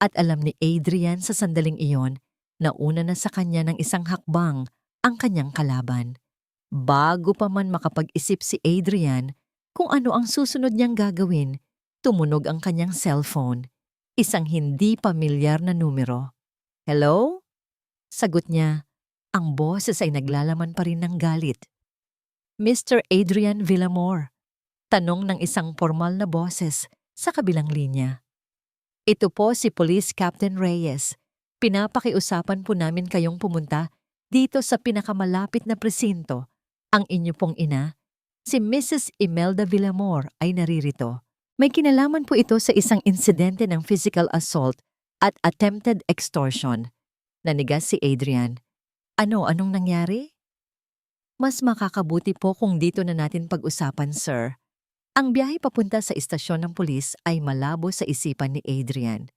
At alam ni Adrian sa sandaling iyon na una na sa kanya ng isang hakbang ang kanyang kalaban. Bago pa man makapag-isip si Adrian kung ano ang susunod niyang gagawin, tumunog ang kanyang cellphone. Isang hindi pamilyar na numero. Hello? Sagot niya. Ang boses ay naglalaman pa rin ng galit. Mr. Adrian Villamor, tanong ng isang formal na boses sa kabilang linya. Ito po si Police Captain Reyes. Pinapakiusapan po namin kayong pumunta dito sa pinakamalapit na presinto. Ang inyo pong ina, si Mrs. Imelda Villamor, ay naririto. May kinalaman po ito sa isang insidente ng physical assault at attempted extortion. Nanigas si Adrian. Anong nangyari? Mas makakabuti po kung dito na natin pag-usapan, sir. Ang biyahe papunta sa istasyon ng pulis ay malabo sa isipan ni Adrian.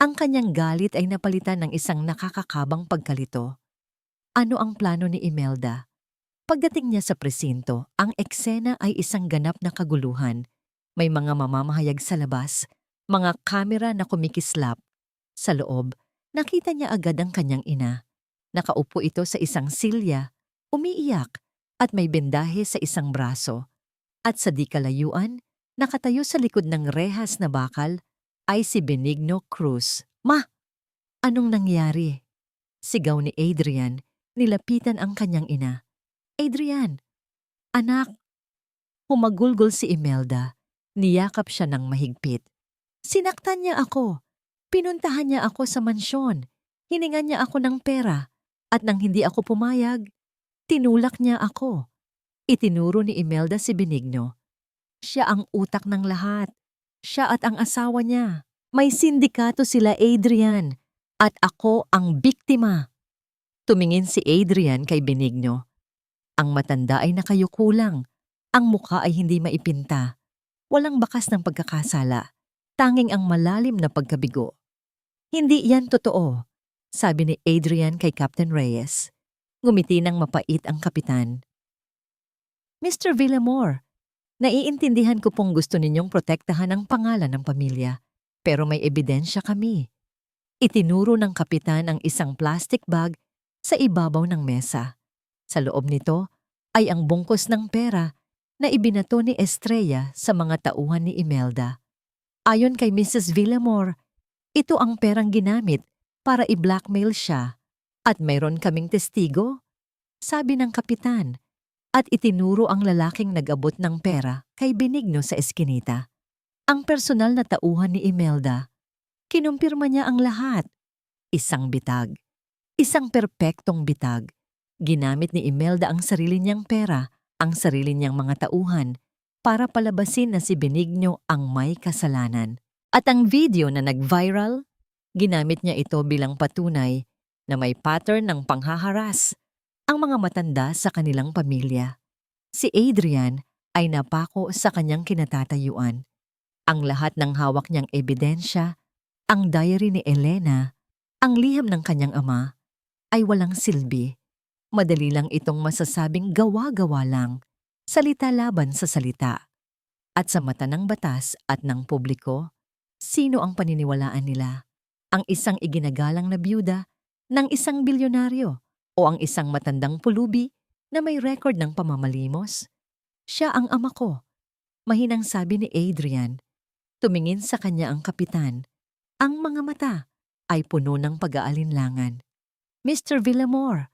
Ang kanyang galit ay napalitan ng isang nakakakabang pagkalito. Ano ang plano ni Imelda? Pagdating niya sa presinto, ang eksena ay isang ganap na kaguluhan. May mga mamamahayag sa labas, mga kamera na kumikislap. Sa loob, nakita niya agad ang kanyang ina. Nakaupo ito sa isang silya, umiiyak at may bendahe sa isang braso. At sa di kalayuan, nakatayo sa likod ng rehas na bakal ay si Benigno Cruz. Ma! Anong nangyari? Sigaw ni Adrian, nilapitan ang kanyang ina. Adrian! Anak! Humagulgol si Imelda. Niyakap siya ng mahigpit. Sinaktan niya ako. Pinuntahan niya ako sa mansyon. Hiningan niya ako ng pera. At nang hindi ako pumayag, tinulak niya ako. Itinuro ni Imelda si Benigno. Siya ang utak ng lahat. Siya at ang asawa niya. May sindikato sila, Adrian. At ako ang biktima. Tumingin si Adrian kay Benigno. Ang matanda ay nakayukulang. Ang mukha ay hindi maipinta. Walang bakas ng pagkakasala. Tanging ang malalim na pagkabigo. Hindi yan totoo, sabi ni Adrian kay Captain Reyes. Ngumiti ng mapait ang kapitan. Mr. Villamor, naiintindihan ko pong gusto ninyong protektahan ang pangalan ng pamilya, pero may ebidensya kami. Itinuro ng kapitan ang isang plastic bag sa ibabaw ng mesa. Sa loob nito ay ang bungkos ng pera na ibinato ni Estrella sa mga tauhan ni Imelda. Ayon kay Mrs. Villamor, ito ang perang ginamit para i-blackmail siya at mayroon kaming testigo, sabi ng kapitan, at itinuro ang lalaking nag-abot ng pera kay Benigno sa eskinita. Ang personal na tauhan ni Imelda, kinumpirma niya ang lahat. Isang bitag, isang perpektong bitag. Ginamit ni Imelda ang sarili niyang pera, ang sarili niyang mga tauhan, para palabasin na si Benigno ang may kasalanan. At ang video na nag-viral, ginamit niya ito bilang patunay na may pattern ng panghaharas ang mga matanda sa kanilang pamilya. Si Adrian ay napako sa kanyang kinatatayuan. Ang lahat ng hawak niyang ebidensya, ang diary ni Elena, ang liham ng kanyang ama, ay walang silbi. Madali lang itong masasabing gawa-gawa lang, salita laban sa salita. At sa mata ng batas at ng publiko, sino ang paniniwalaan nila? Ang isang iginagalang na byuda ng isang bilyonaryo o ang isang matandang pulubi na may record ng pamamalimos? Siya ang ama ko, mahinang sabi ni Adrian. Tumingin sa kanya ang kapitan. Ang mga mata ay puno ng pag-aalinlangan. Mr. Villamor,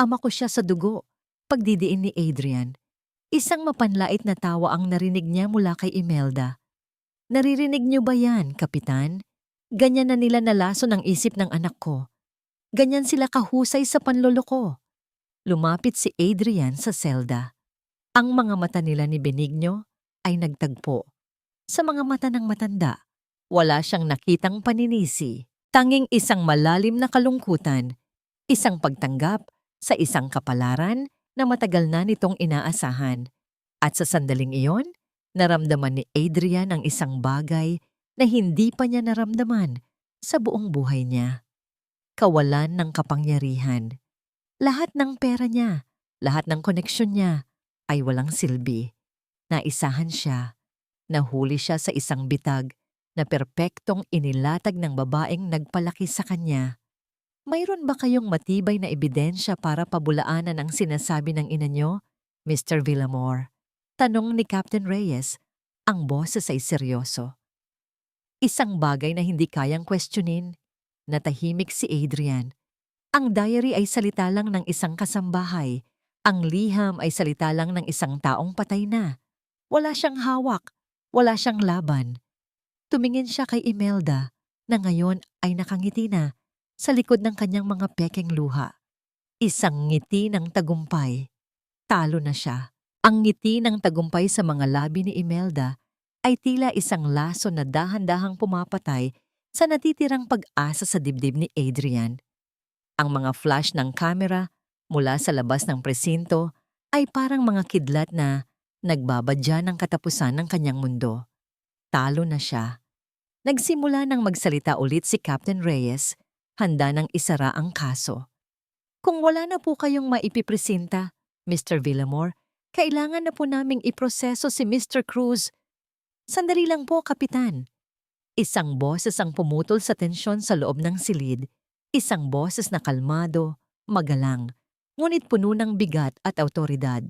ama ko siya sa dugo, pagdidiin ni Adrian. Isang mapanlait na tawa ang narinig niya mula kay Imelda. Naririnig niyo ba yan, kapitan? Ganyan na nila nalason ang isip ng anak ko. Ganyan sila kahusay sa panloloko. Lumapit si Adrian sa selda. Ang mga mata nila ni Benigno ay nagtagpo. Sa mga mata ng matanda, wala siyang nakitang paninisi. Tanging isang malalim na kalungkutan, isang pagtanggap sa isang kapalaran na matagal na nitong inaasahan. At sa sandaling iyon, naramdaman ni Adrian ang isang bagay na hindi pa niya naramdaman sa buong buhay niya. Kawalan ng kapangyarihan. Lahat ng pera niya, lahat ng koneksyon niya ay walang silbi. Naisahan siya. Nahuli siya sa isang bitag na perpektong inilatag ng babaeng nagpalaki sa kanya. Mayroon ba kayong matibay na ebidensya para pabulaanan ang sinasabi ng ina niyo, Mr. Villamor? Tanong ni Captain Reyes, ang boses ay seryoso. Isang bagay na hindi kayang questionin. Natahimik si Adrian. Ang diary ay salita lang ng isang kasambahay. Ang liham ay salita lang ng isang taong patay na. Wala siyang hawak, wala siyang laban. Tumingin siya kay Imelda na ngayon ay nakangiti na sa likod ng kanyang mga pekeng luha. Isang ngiti ng tagumpay. Talo na siya. Ang ngiti ng tagumpay sa mga labi ni Imelda ay tila isang laso na dahan-dahang pumapatay sa natitirang pag-asa sa dibdib ni Adrian. Ang mga flash ng kamera mula sa labas ng presinto ay parang mga kidlat na nagbabadya ng katapusan ng kanyang mundo. Talo na siya. Nagsimula nang magsalita ulit si Captain Reyes, handa nang isara ang kaso. Kung wala na po kayong maipipresenta, Mr. Villamor, kailangan na po naming iproseso si Mr. Cruz. Sandali lang po, Kapitan. Isang boses ang pumutol sa tensyon sa loob ng silid. Isang boses na kalmado, magalang, ngunit puno ng bigat at awtoridad.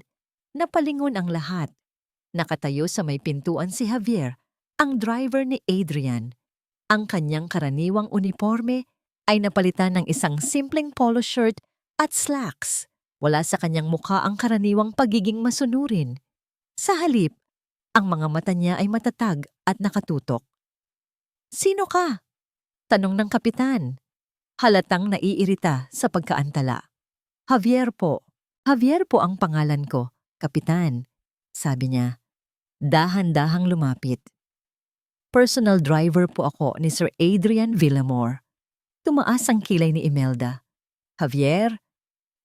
Napalingon ang lahat. Nakatayo sa may pintuan si Javier, ang driver ni Adrian. Ang kanyang karaniwang uniforme ay napalitan ng isang simpleng polo shirt at slacks. Wala sa kanyang mukha ang karaniwang pagiging masunurin. Sa halip, ang mga mata niya ay matatag at nakatutok. "Sino ka?" tanong ng kapitan. Halatang naiirita sa pagkaantala. Javier po. Javier po ang pangalan ko, kapitan," sabi niya. Dahan-dahang lumapit. "Personal driver po ako ni Sir Adrian Villamor." Tumaas ang kilay ni Imelda. "Javier,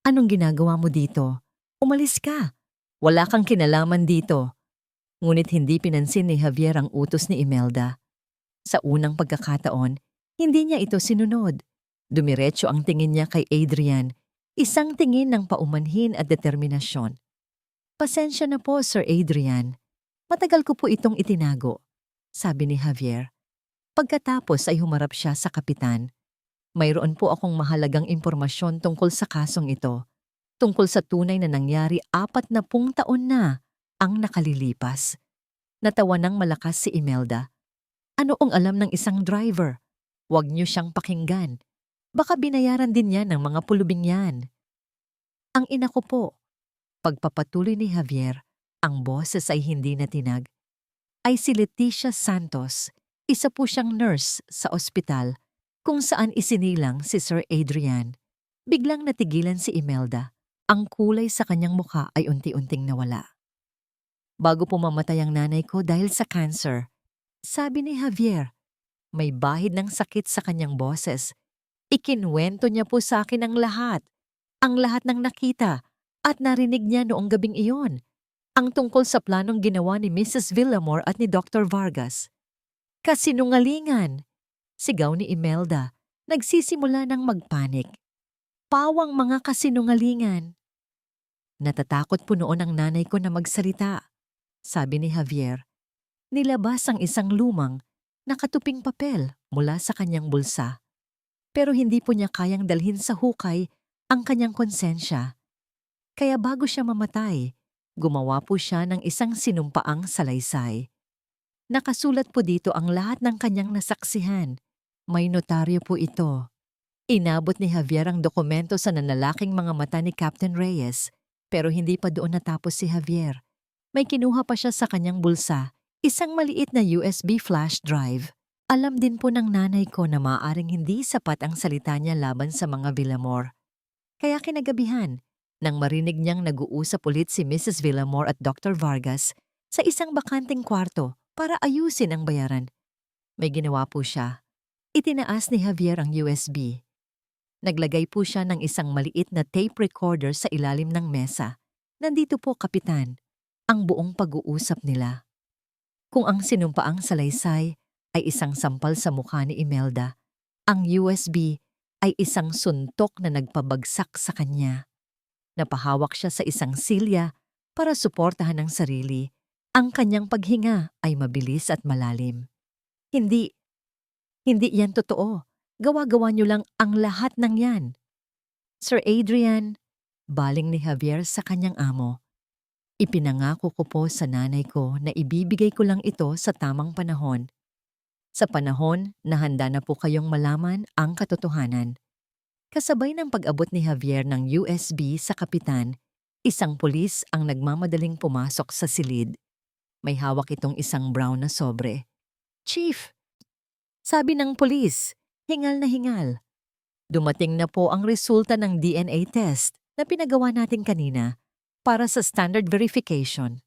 anong ginagawa mo dito? Umalis ka. Wala kang kinalaman dito." Ngunit hindi pinansin ni Javier ang utos ni Imelda. Sa unang pagkakataon, hindi niya ito sinunod. Dumiretso ang tingin niya kay Adrian, isang tingin ng paumanhin at determinasyon. "Pasensya na po, Sir Adrian. Matagal ko po itong itinago," sabi ni Javier. Pagkatapos ay humarap siya sa kapitan. "Mayroon po akong mahalagang impormasyon tungkol sa kasong ito. Tungkol sa tunay na nangyari 40 taon na ang nakalilipas." Natawa ng malakas si Imelda. "Ano ang alam ng isang driver? Huwag niyo siyang pakinggan. Baka binayaran din niya ng mga pulubing yan." "Ang ina ko po." Pagpapatuloy ni Javier, ang boses ay hindi natinag. "Ay si Leticia Santos, isa po siyang nurse sa ospital kung saan isinilang si Sir Adrian." Biglang natigilan si Imelda. Ang kulay sa kanyang mukha ay unti-unting nawala. "Bago po mamatay ang nanay ko dahil sa cancer," sabi ni Javier. May bahid ng sakit sa kanyang boses. "Ikinwento niya po sa akin ang lahat. ang lahat ng nakita at narinig niya noong gabing iyon, ang tungkol sa planong ginawa ni Mrs. Villamor at ni Dr. Vargas. Kasinungalingan! Sigaw ni Imelda, nagsisimula ng magpanik. Pawang mga kasinungalingan! Natatakot po noon ang nanay ko na magsalita. Sabi ni Javier, nilabas ang isang lumang, nakatuping papel mula sa kanyang bulsa. Pero hindi po niya kayang dalhin sa hukay ang kanyang konsensya. Kaya bago siya mamatay, gumawa po siya ng isang sinumpaang salaysay. Nakasulat po dito ang lahat ng kanyang nasaksihan. May notaryo po ito. Inabot ni Javier ang dokumento sa nanlalaking mga mata ni Captain Reyes, pero hindi pa doon natapos si Javier. May kinuha pa siya sa kanyang bulsa, isang maliit na USB flash drive. Alam din po ng nanay ko na maaaring hindi sapat ang salita niya laban sa mga Villamor. Kaya kinagabihan, nang marinig niyang nag-uusap ulit si Mrs. Villamor at Dr. Vargas sa isang bakanting kwarto para ayusin ang bayaran, may ginawa po siya. Itinaas ni Javier ang USB. Naglagay po siya ng isang maliit na tape recorder sa ilalim ng mesa. Nandito po, Kapitan, ang buong pag-uusap nila. Kung ang sinumpaang salaysay ay isang sampal sa mukha ni Imelda, ang USB ay isang suntok na nagpabagsak sa kanya. Napahawak siya sa isang silya para suportahan ang sarili. Ang kanyang paghinga ay mabilis at malalim. Hindi yan totoo. Gawa-gawa niyo lang ang lahat ng yan. Sir Adrian, baling ni Javier sa kanyang amo. Ipinangako ko po sa nanay ko na ibibigay ko lang ito sa tamang panahon. Sa panahon na handa na po kayong malaman ang katotohanan. Kasabay ng pag-abot ni Javier ng USB sa kapitan, isang pulis ang nagmamadaling pumasok sa silid. May hawak itong isang brown na sobre. Chief! Sabi ng pulis, hingal na hingal. Dumating na po ang resulta ng DNA test na pinagawa natin kanina para sa standard verification.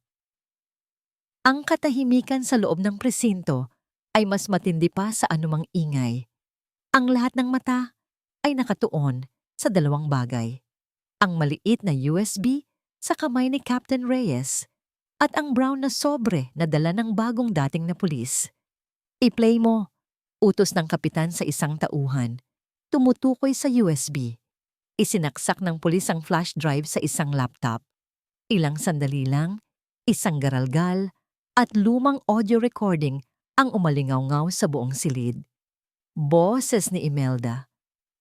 Ang katahimikan sa loob ng presinto ay mas matindi pa sa anumang ingay. Ang lahat ng mata ay nakatuon sa dalawang bagay. Ang maliit na USB sa kamay ni Captain Reyes at ang brown na sobre na dala ng bagong dating na pulis. I-play mo, utos ng kapitan sa isang tauhan. Tumutukoy sa USB. Isinaksak ng pulis ang flash drive sa isang laptop. Ilang sandali lang, isang garalgal at lumang audio recording ang umalingaw-ngaw sa buong silid. Boses ni Imelda.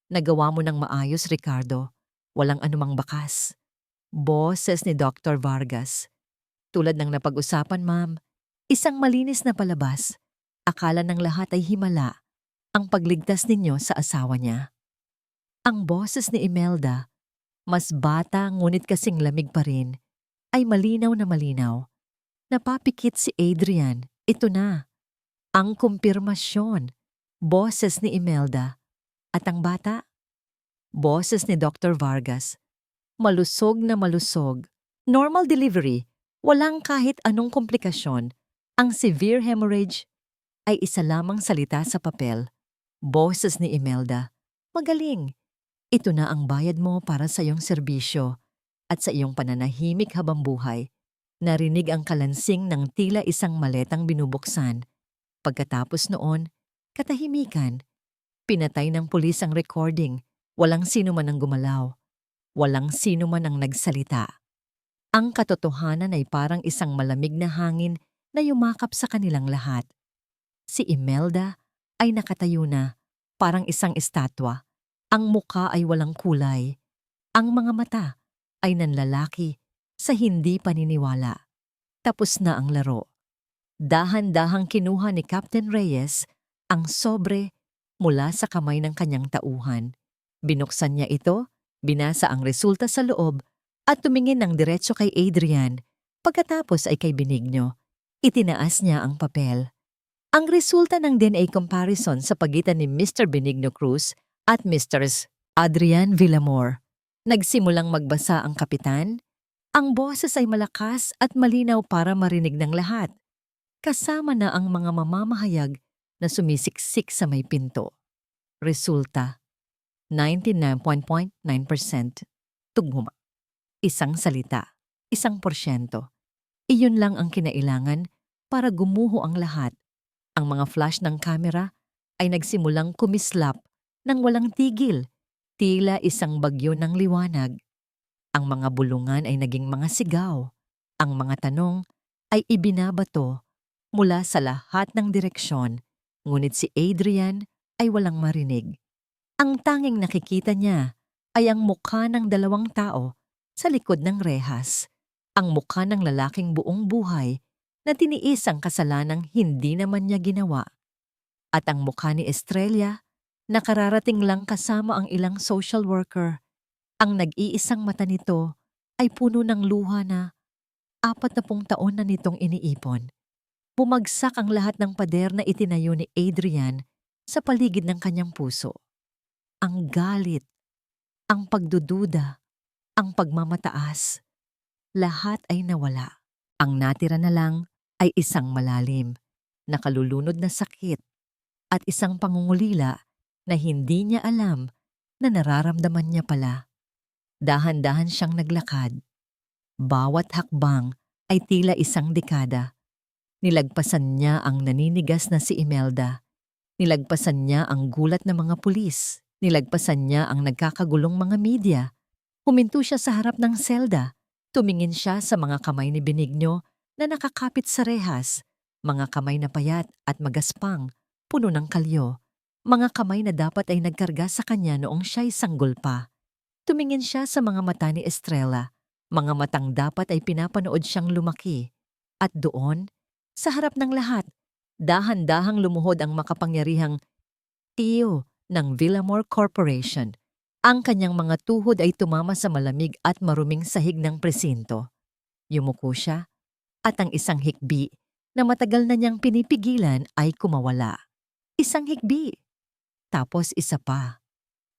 Nagawa mo ng maayos, Ricardo. Walang anumang bakas. Boses ni Dr. Vargas. Tulad ng napag-usapan, ma'am, isang malinis na palabas. Akala ng lahat ay himala ang pagligtas ninyo sa asawa niya. Ang boses ni Imelda, mas bata ngunit kasing lamig pa rin, ay malinaw na malinaw. Napapikit si Adrian. Ito na. Ang kumpirmasyon. Boses ni Imelda. At ang bata? Boses ni Dr. Vargas. Malusog na malusog. Normal delivery. Walang kahit anong komplikasyon. Ang severe hemorrhage ay isa lamang salita sa papel. Boses ni Imelda. Magaling. Ito na ang bayad mo para sa iyong serbisyo at sa iyong pananahimik habang buhay. Narinig ang kalansing ng tila isang maletang binubuksan. Pagkatapos noon, katahimikan. Pinatay ng pulis ang recording. Walang sino man ang gumalaw. Walang sino man ang nagsalita. Ang katotohanan ay parang isang malamig na hangin na yumakap sa kanilang lahat. Si Imelda ay nakatayo na, parang isang estatwa. Ang muka ay walang kulay. Ang mga mata ay nanlalaki sa hindi paniniwala. Tapos na ang laro. Dahan-dahang kinuha ni Captain Reyes ang sobre mula sa kamay ng kanyang tauhan. Binuksan niya ito, binasa ang resulta sa loob at tumingin ng diretso kay Adrian. Pagkatapos ay kay Benigno. Itinaas niya ang papel. Ang resulta ng DNA comparison sa pagitan ni Mr. Benigno Cruz at Mr. Adrian Villamor. Nagsimulang magbasa ang kapitan. Ang boses ay malakas at malinaw para marinig ng lahat. Kasama na ang mga mamamahayag na sumisiksik sa may pinto. Resulta, 99.9%. tugma. Isang salita, 1%. Iyon lang ang kinailangan para gumuho ang lahat. Ang mga flash ng kamera ay nagsimulang kumislap ng walang tigil, tila isang bagyo ng liwanag. Ang mga bulungan ay naging mga sigaw. Ang mga tanong ay ibinabato mula sa lahat ng direksyon, ngunit si Adrian ay walang marinig. Ang tanging nakikita niya ay ang mukha ng dalawang tao sa likod ng rehas. Ang mukha ng lalaking buong buhay na tiniis ang kasalanang hindi naman niya ginawa. At ang mukha ni Estrella na kararating lang kasama ang ilang social worker. Ang nag-iisang mata nito ay puno ng luha na 40 taon na nitong iniipon. Bumagsak ang lahat ng pader na itinayo ni Adrian sa paligid ng kanyang puso. Ang galit, ang pagdududa, ang pagmamataas, lahat ay nawala. Ang natira na lang ay isang malalim, nakalulunod na sakit at isang pangungulila na hindi niya alam na nararamdaman niya pala. Dahan-dahan siyang naglakad. Bawat hakbang ay tila isang dekada. Nilagpasan niya ang naninigas na si Imelda. Nilagpasan niya ang gulat ng mga pulis. Nilagpasan niya ang nagkakagulong mga media. Huminto siya sa harap ng selda. Tumingin siya sa mga kamay ni Benigno na nakakapit sa rehas. Mga kamay na payat at magaspang, puno ng kalyo. Mga kamay na dapat ay nagkarga sa kanya noong siya'y sanggol pa. Tumingin siya sa mga mata ni Estrella. Mga matang dapat ay pinapanood siyang lumaki. At doon, sa harap ng lahat, dahan-dahang lumuhod ang makapangyarihang CEO ng Villamor Corporation. Ang kanyang mga tuhod ay tumama sa malamig at maruming sahig ng presinto. Yumuko siya at ang isang hikbi na matagal na niyang pinipigilan ay kumawala. Isang hikbi, tapos isa pa,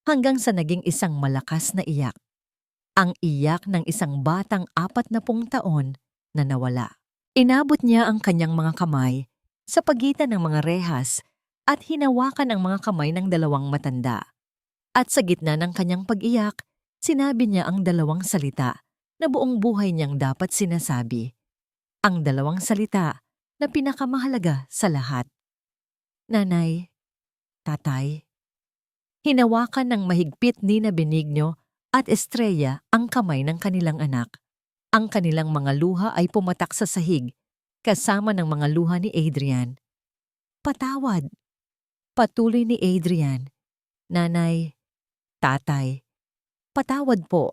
hanggang sa naging isang malakas na iyak. Ang iyak ng isang batang 40 taon na nawala. Inabot niya ang kanyang mga kamay sa pagitan ng mga rehas at hinawakan ang mga kamay ng dalawang matanda. At sa gitna ng kanyang pag-iyak, sinabi niya ang dalawang salita na buong buhay niyang dapat sinasabi. Ang dalawang salita na pinakamahalaga sa lahat. Nanay, tatay. Hinawakan ng mahigpit ni na Benigno at Estrella ang kamay ng kanilang anak. Ang kanilang mga luha ay pumatak sa sahig, kasama ng mga luha ni Adrian. Patawad. Patuloy ni Adrian. Nanay, tatay, patawad po.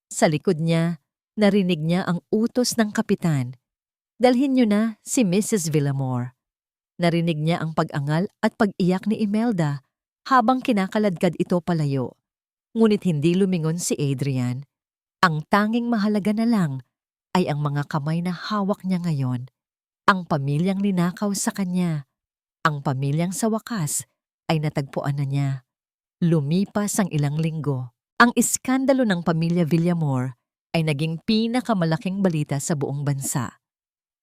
Sa likod niya, narinig niya ang utos ng kapitan. Dalhin niyo na si Mrs. Villamor. Narinig niya ang pag-angal at pag-iyak ni Imelda habang kinakaladkad ito palayo. Ngunit hindi lumingon si Adrian. Ang tanging mahalaga na lang ay ang mga kamay na hawak niya ngayon. Ang pamilyang ninakaw sa kanya. Ang pamilyang sa wakas ay natagpuan na niya. Lumipas ang ilang linggo. Ang iskandalo ng pamilya Villamor ay naging pinakamalaking balita sa buong bansa.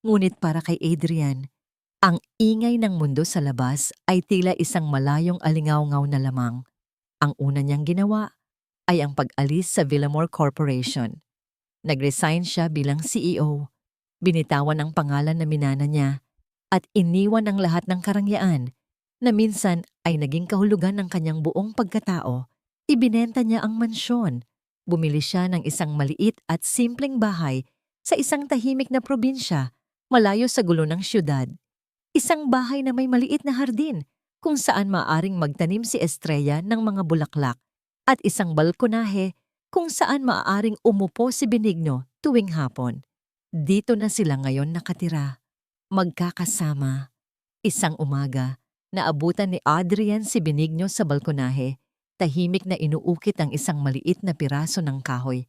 Ngunit para kay Adrian, ang ingay ng mundo sa labas ay tila isang malayong alingaw-ngaw na lamang. Ang una niyang ginawa ay ang pag-alis sa Villamor Corporation. Nag-resign siya bilang CEO. Binitawan ang pangalan na minana niya at iniwan ang lahat ng karangyaan na minsan ay naging kahulugan ng kanyang buong pagkatao. Ibinenta niya ang mansyon. Bumili siya ng isang maliit at simpleng bahay sa isang tahimik na probinsya, malayo sa gulo ng syudad. Isang bahay na may maliit na hardin kung saan maaaring magtanim si Estrella ng mga bulaklak at isang balkonahe kung saan maaaring umupo si Benigno tuwing hapon. Dito na sila ngayon nakatira. Magkakasama. Isang umaga, naabutan ni Adrian si Benigno sa balkonahe. Tahimik na inuukit ang isang maliit na piraso ng kahoy.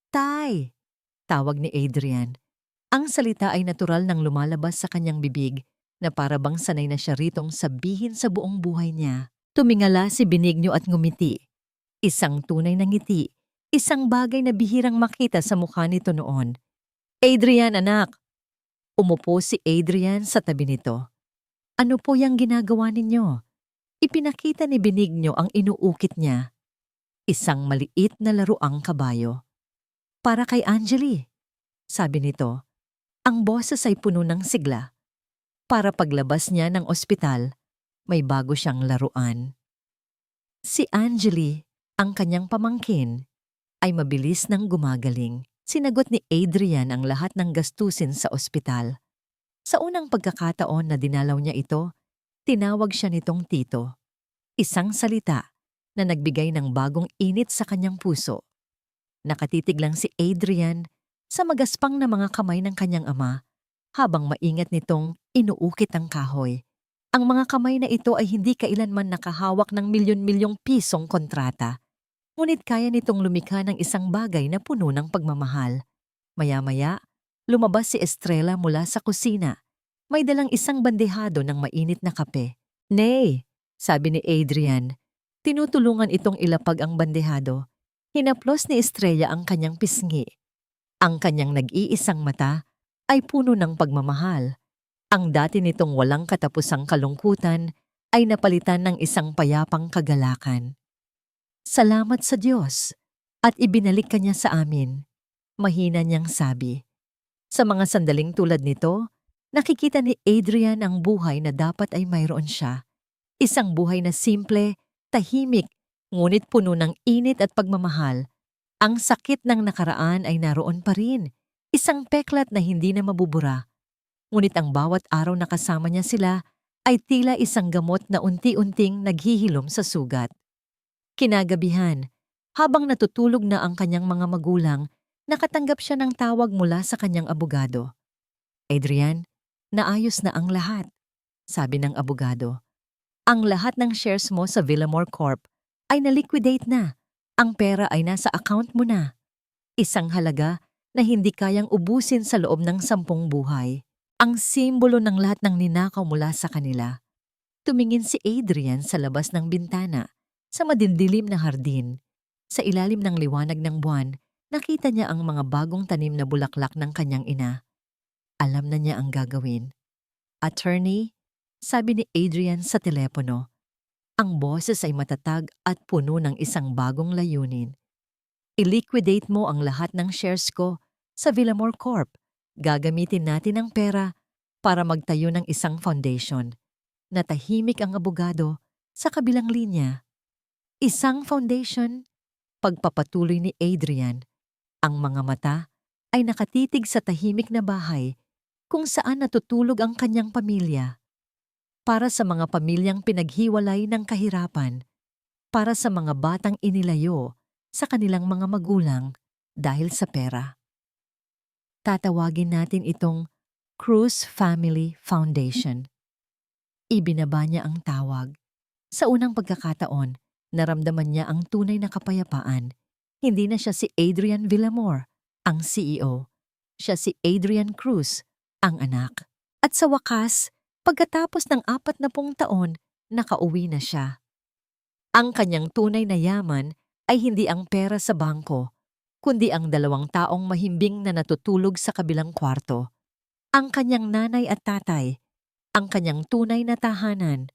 Tay! Tawag ni Adrian. Ang salita ay natural nang lumalabas sa kanyang bibig na para bang sanay na siya ritong sabihin sa buong buhay niya. Tumingala si Benigno at ngumiti. Isang tunay na ngiti. Isang bagay na bihirang makita sa mukha nito noon. Adrian, anak! Umupo si Adrian sa tabi nito. Ano po yung ginagawa ninyo? Ipinakita ni Benigno ang inuukit niya. Isang maliit na laruang kabayo. Para kay Angeli, sabi nito. Ang boses ay puno ng sigla. Para paglabas niya ng ospital, may bago siyang laruan. Si Angeli, ang kanyang pamangkin, ay mabilis nang gumagaling. Sinagot ni Adrian ang lahat ng gastusin sa ospital. Sa unang pagkakataon na dinalaw niya ito, tinawag siya nitong tito. Isang salita na nagbigay ng bagong init sa kanyang puso. Nakatitig lang si Adrian sa magaspang na mga kamay ng kanyang ama habang maingat nitong inuukit ang kahoy. Ang mga kamay na ito ay hindi kailanman nakahawak ng milyon-milyong pisong kontrata. Ngunit kaya nitong lumikha ng isang bagay na puno ng pagmamahal. Maya-maya, lumabas si Estrella mula sa kusina. May dalang isang bandehado ng mainit na kape. "Nay," sabi ni Adrian. Tinutulungan itong ilapag ang bandehado. Hinaplos ni Estrella ang kanyang pisngi. Ang kanyang nag-iisang mata ay puno ng pagmamahal. Ang dati nitong walang katapusang kalungkutan ay napalitan ng isang payapang kagalakan. "Salamat sa Diyos at ibinalik ka niya sa amin," mahina niyang sabi. Sa mga sandaling tulad nito, nakikita ni Adrian ang buhay na dapat ay mayroon siya. Isang buhay na simple, tahimik, ngunit puno ng init at pagmamahal. Ang sakit ng nakaraan ay naroon pa rin, isang peklat na hindi na mabubura. Ngunit ang bawat araw na kasama niya sila ay tila isang gamot na unti-unting naghihilom sa sugat. Kinagabihan, habang natutulog na ang kanyang mga magulang, nakatanggap siya ng tawag mula sa kanyang abogado. "Adrian, naayos na ang lahat," sabi ng abogado. "Ang lahat ng shares mo sa Villamor Corp ay na-liquidate na. Ang pera ay nasa account mo na. Isang halaga na hindi kayang ubusin sa loob ng 10 buhay. Ang simbolo ng lahat ng ninakaw mula sa kanila." Tumingin si Adrian sa labas ng bintana, sa madindilim na hardin. Sa ilalim ng liwanag ng buwan, nakita niya ang mga bagong tanim na bulaklak ng kanyang ina. Alam na niya ang gagawin. "Attorney," sabi ni Adrian sa telepono. Ang boses ay matatag at puno ng isang bagong layunin. "I-liquidate mo ang lahat ng shares ko sa Villamor Corp. Gagamitin natin ang pera para magtayo ng isang foundation." Natahimik ang abogado sa kabilang linya. "Isang foundation?" Pagpapatuloy ni Adrian. Ang mga mata ay nakatitig sa tahimik na bahay kung saan natutulog ang kanyang pamilya. Para sa mga pamilyang pinaghiwalay ng kahirapan, para sa mga batang inilayo sa kanilang mga magulang dahil sa pera. Tatawagin natin itong Cruz Family Foundation. Ibinaba niya ang tawag. Sa unang pagkakataon, naramdaman niya ang tunay na kapayapaan. Hindi na siya si Adrian Villamor, ang CEO. Siya si Adrian Cruz, ang anak. At sa wakas, pagkatapos ng 40 taon, nakauwi na siya. Ang kanyang tunay na yaman ay hindi ang pera sa bangko, kundi ang 2 taong mahimbing na natutulog sa kabilang kwarto. Ang kanyang nanay at tatay, ang kanyang tunay na tahanan,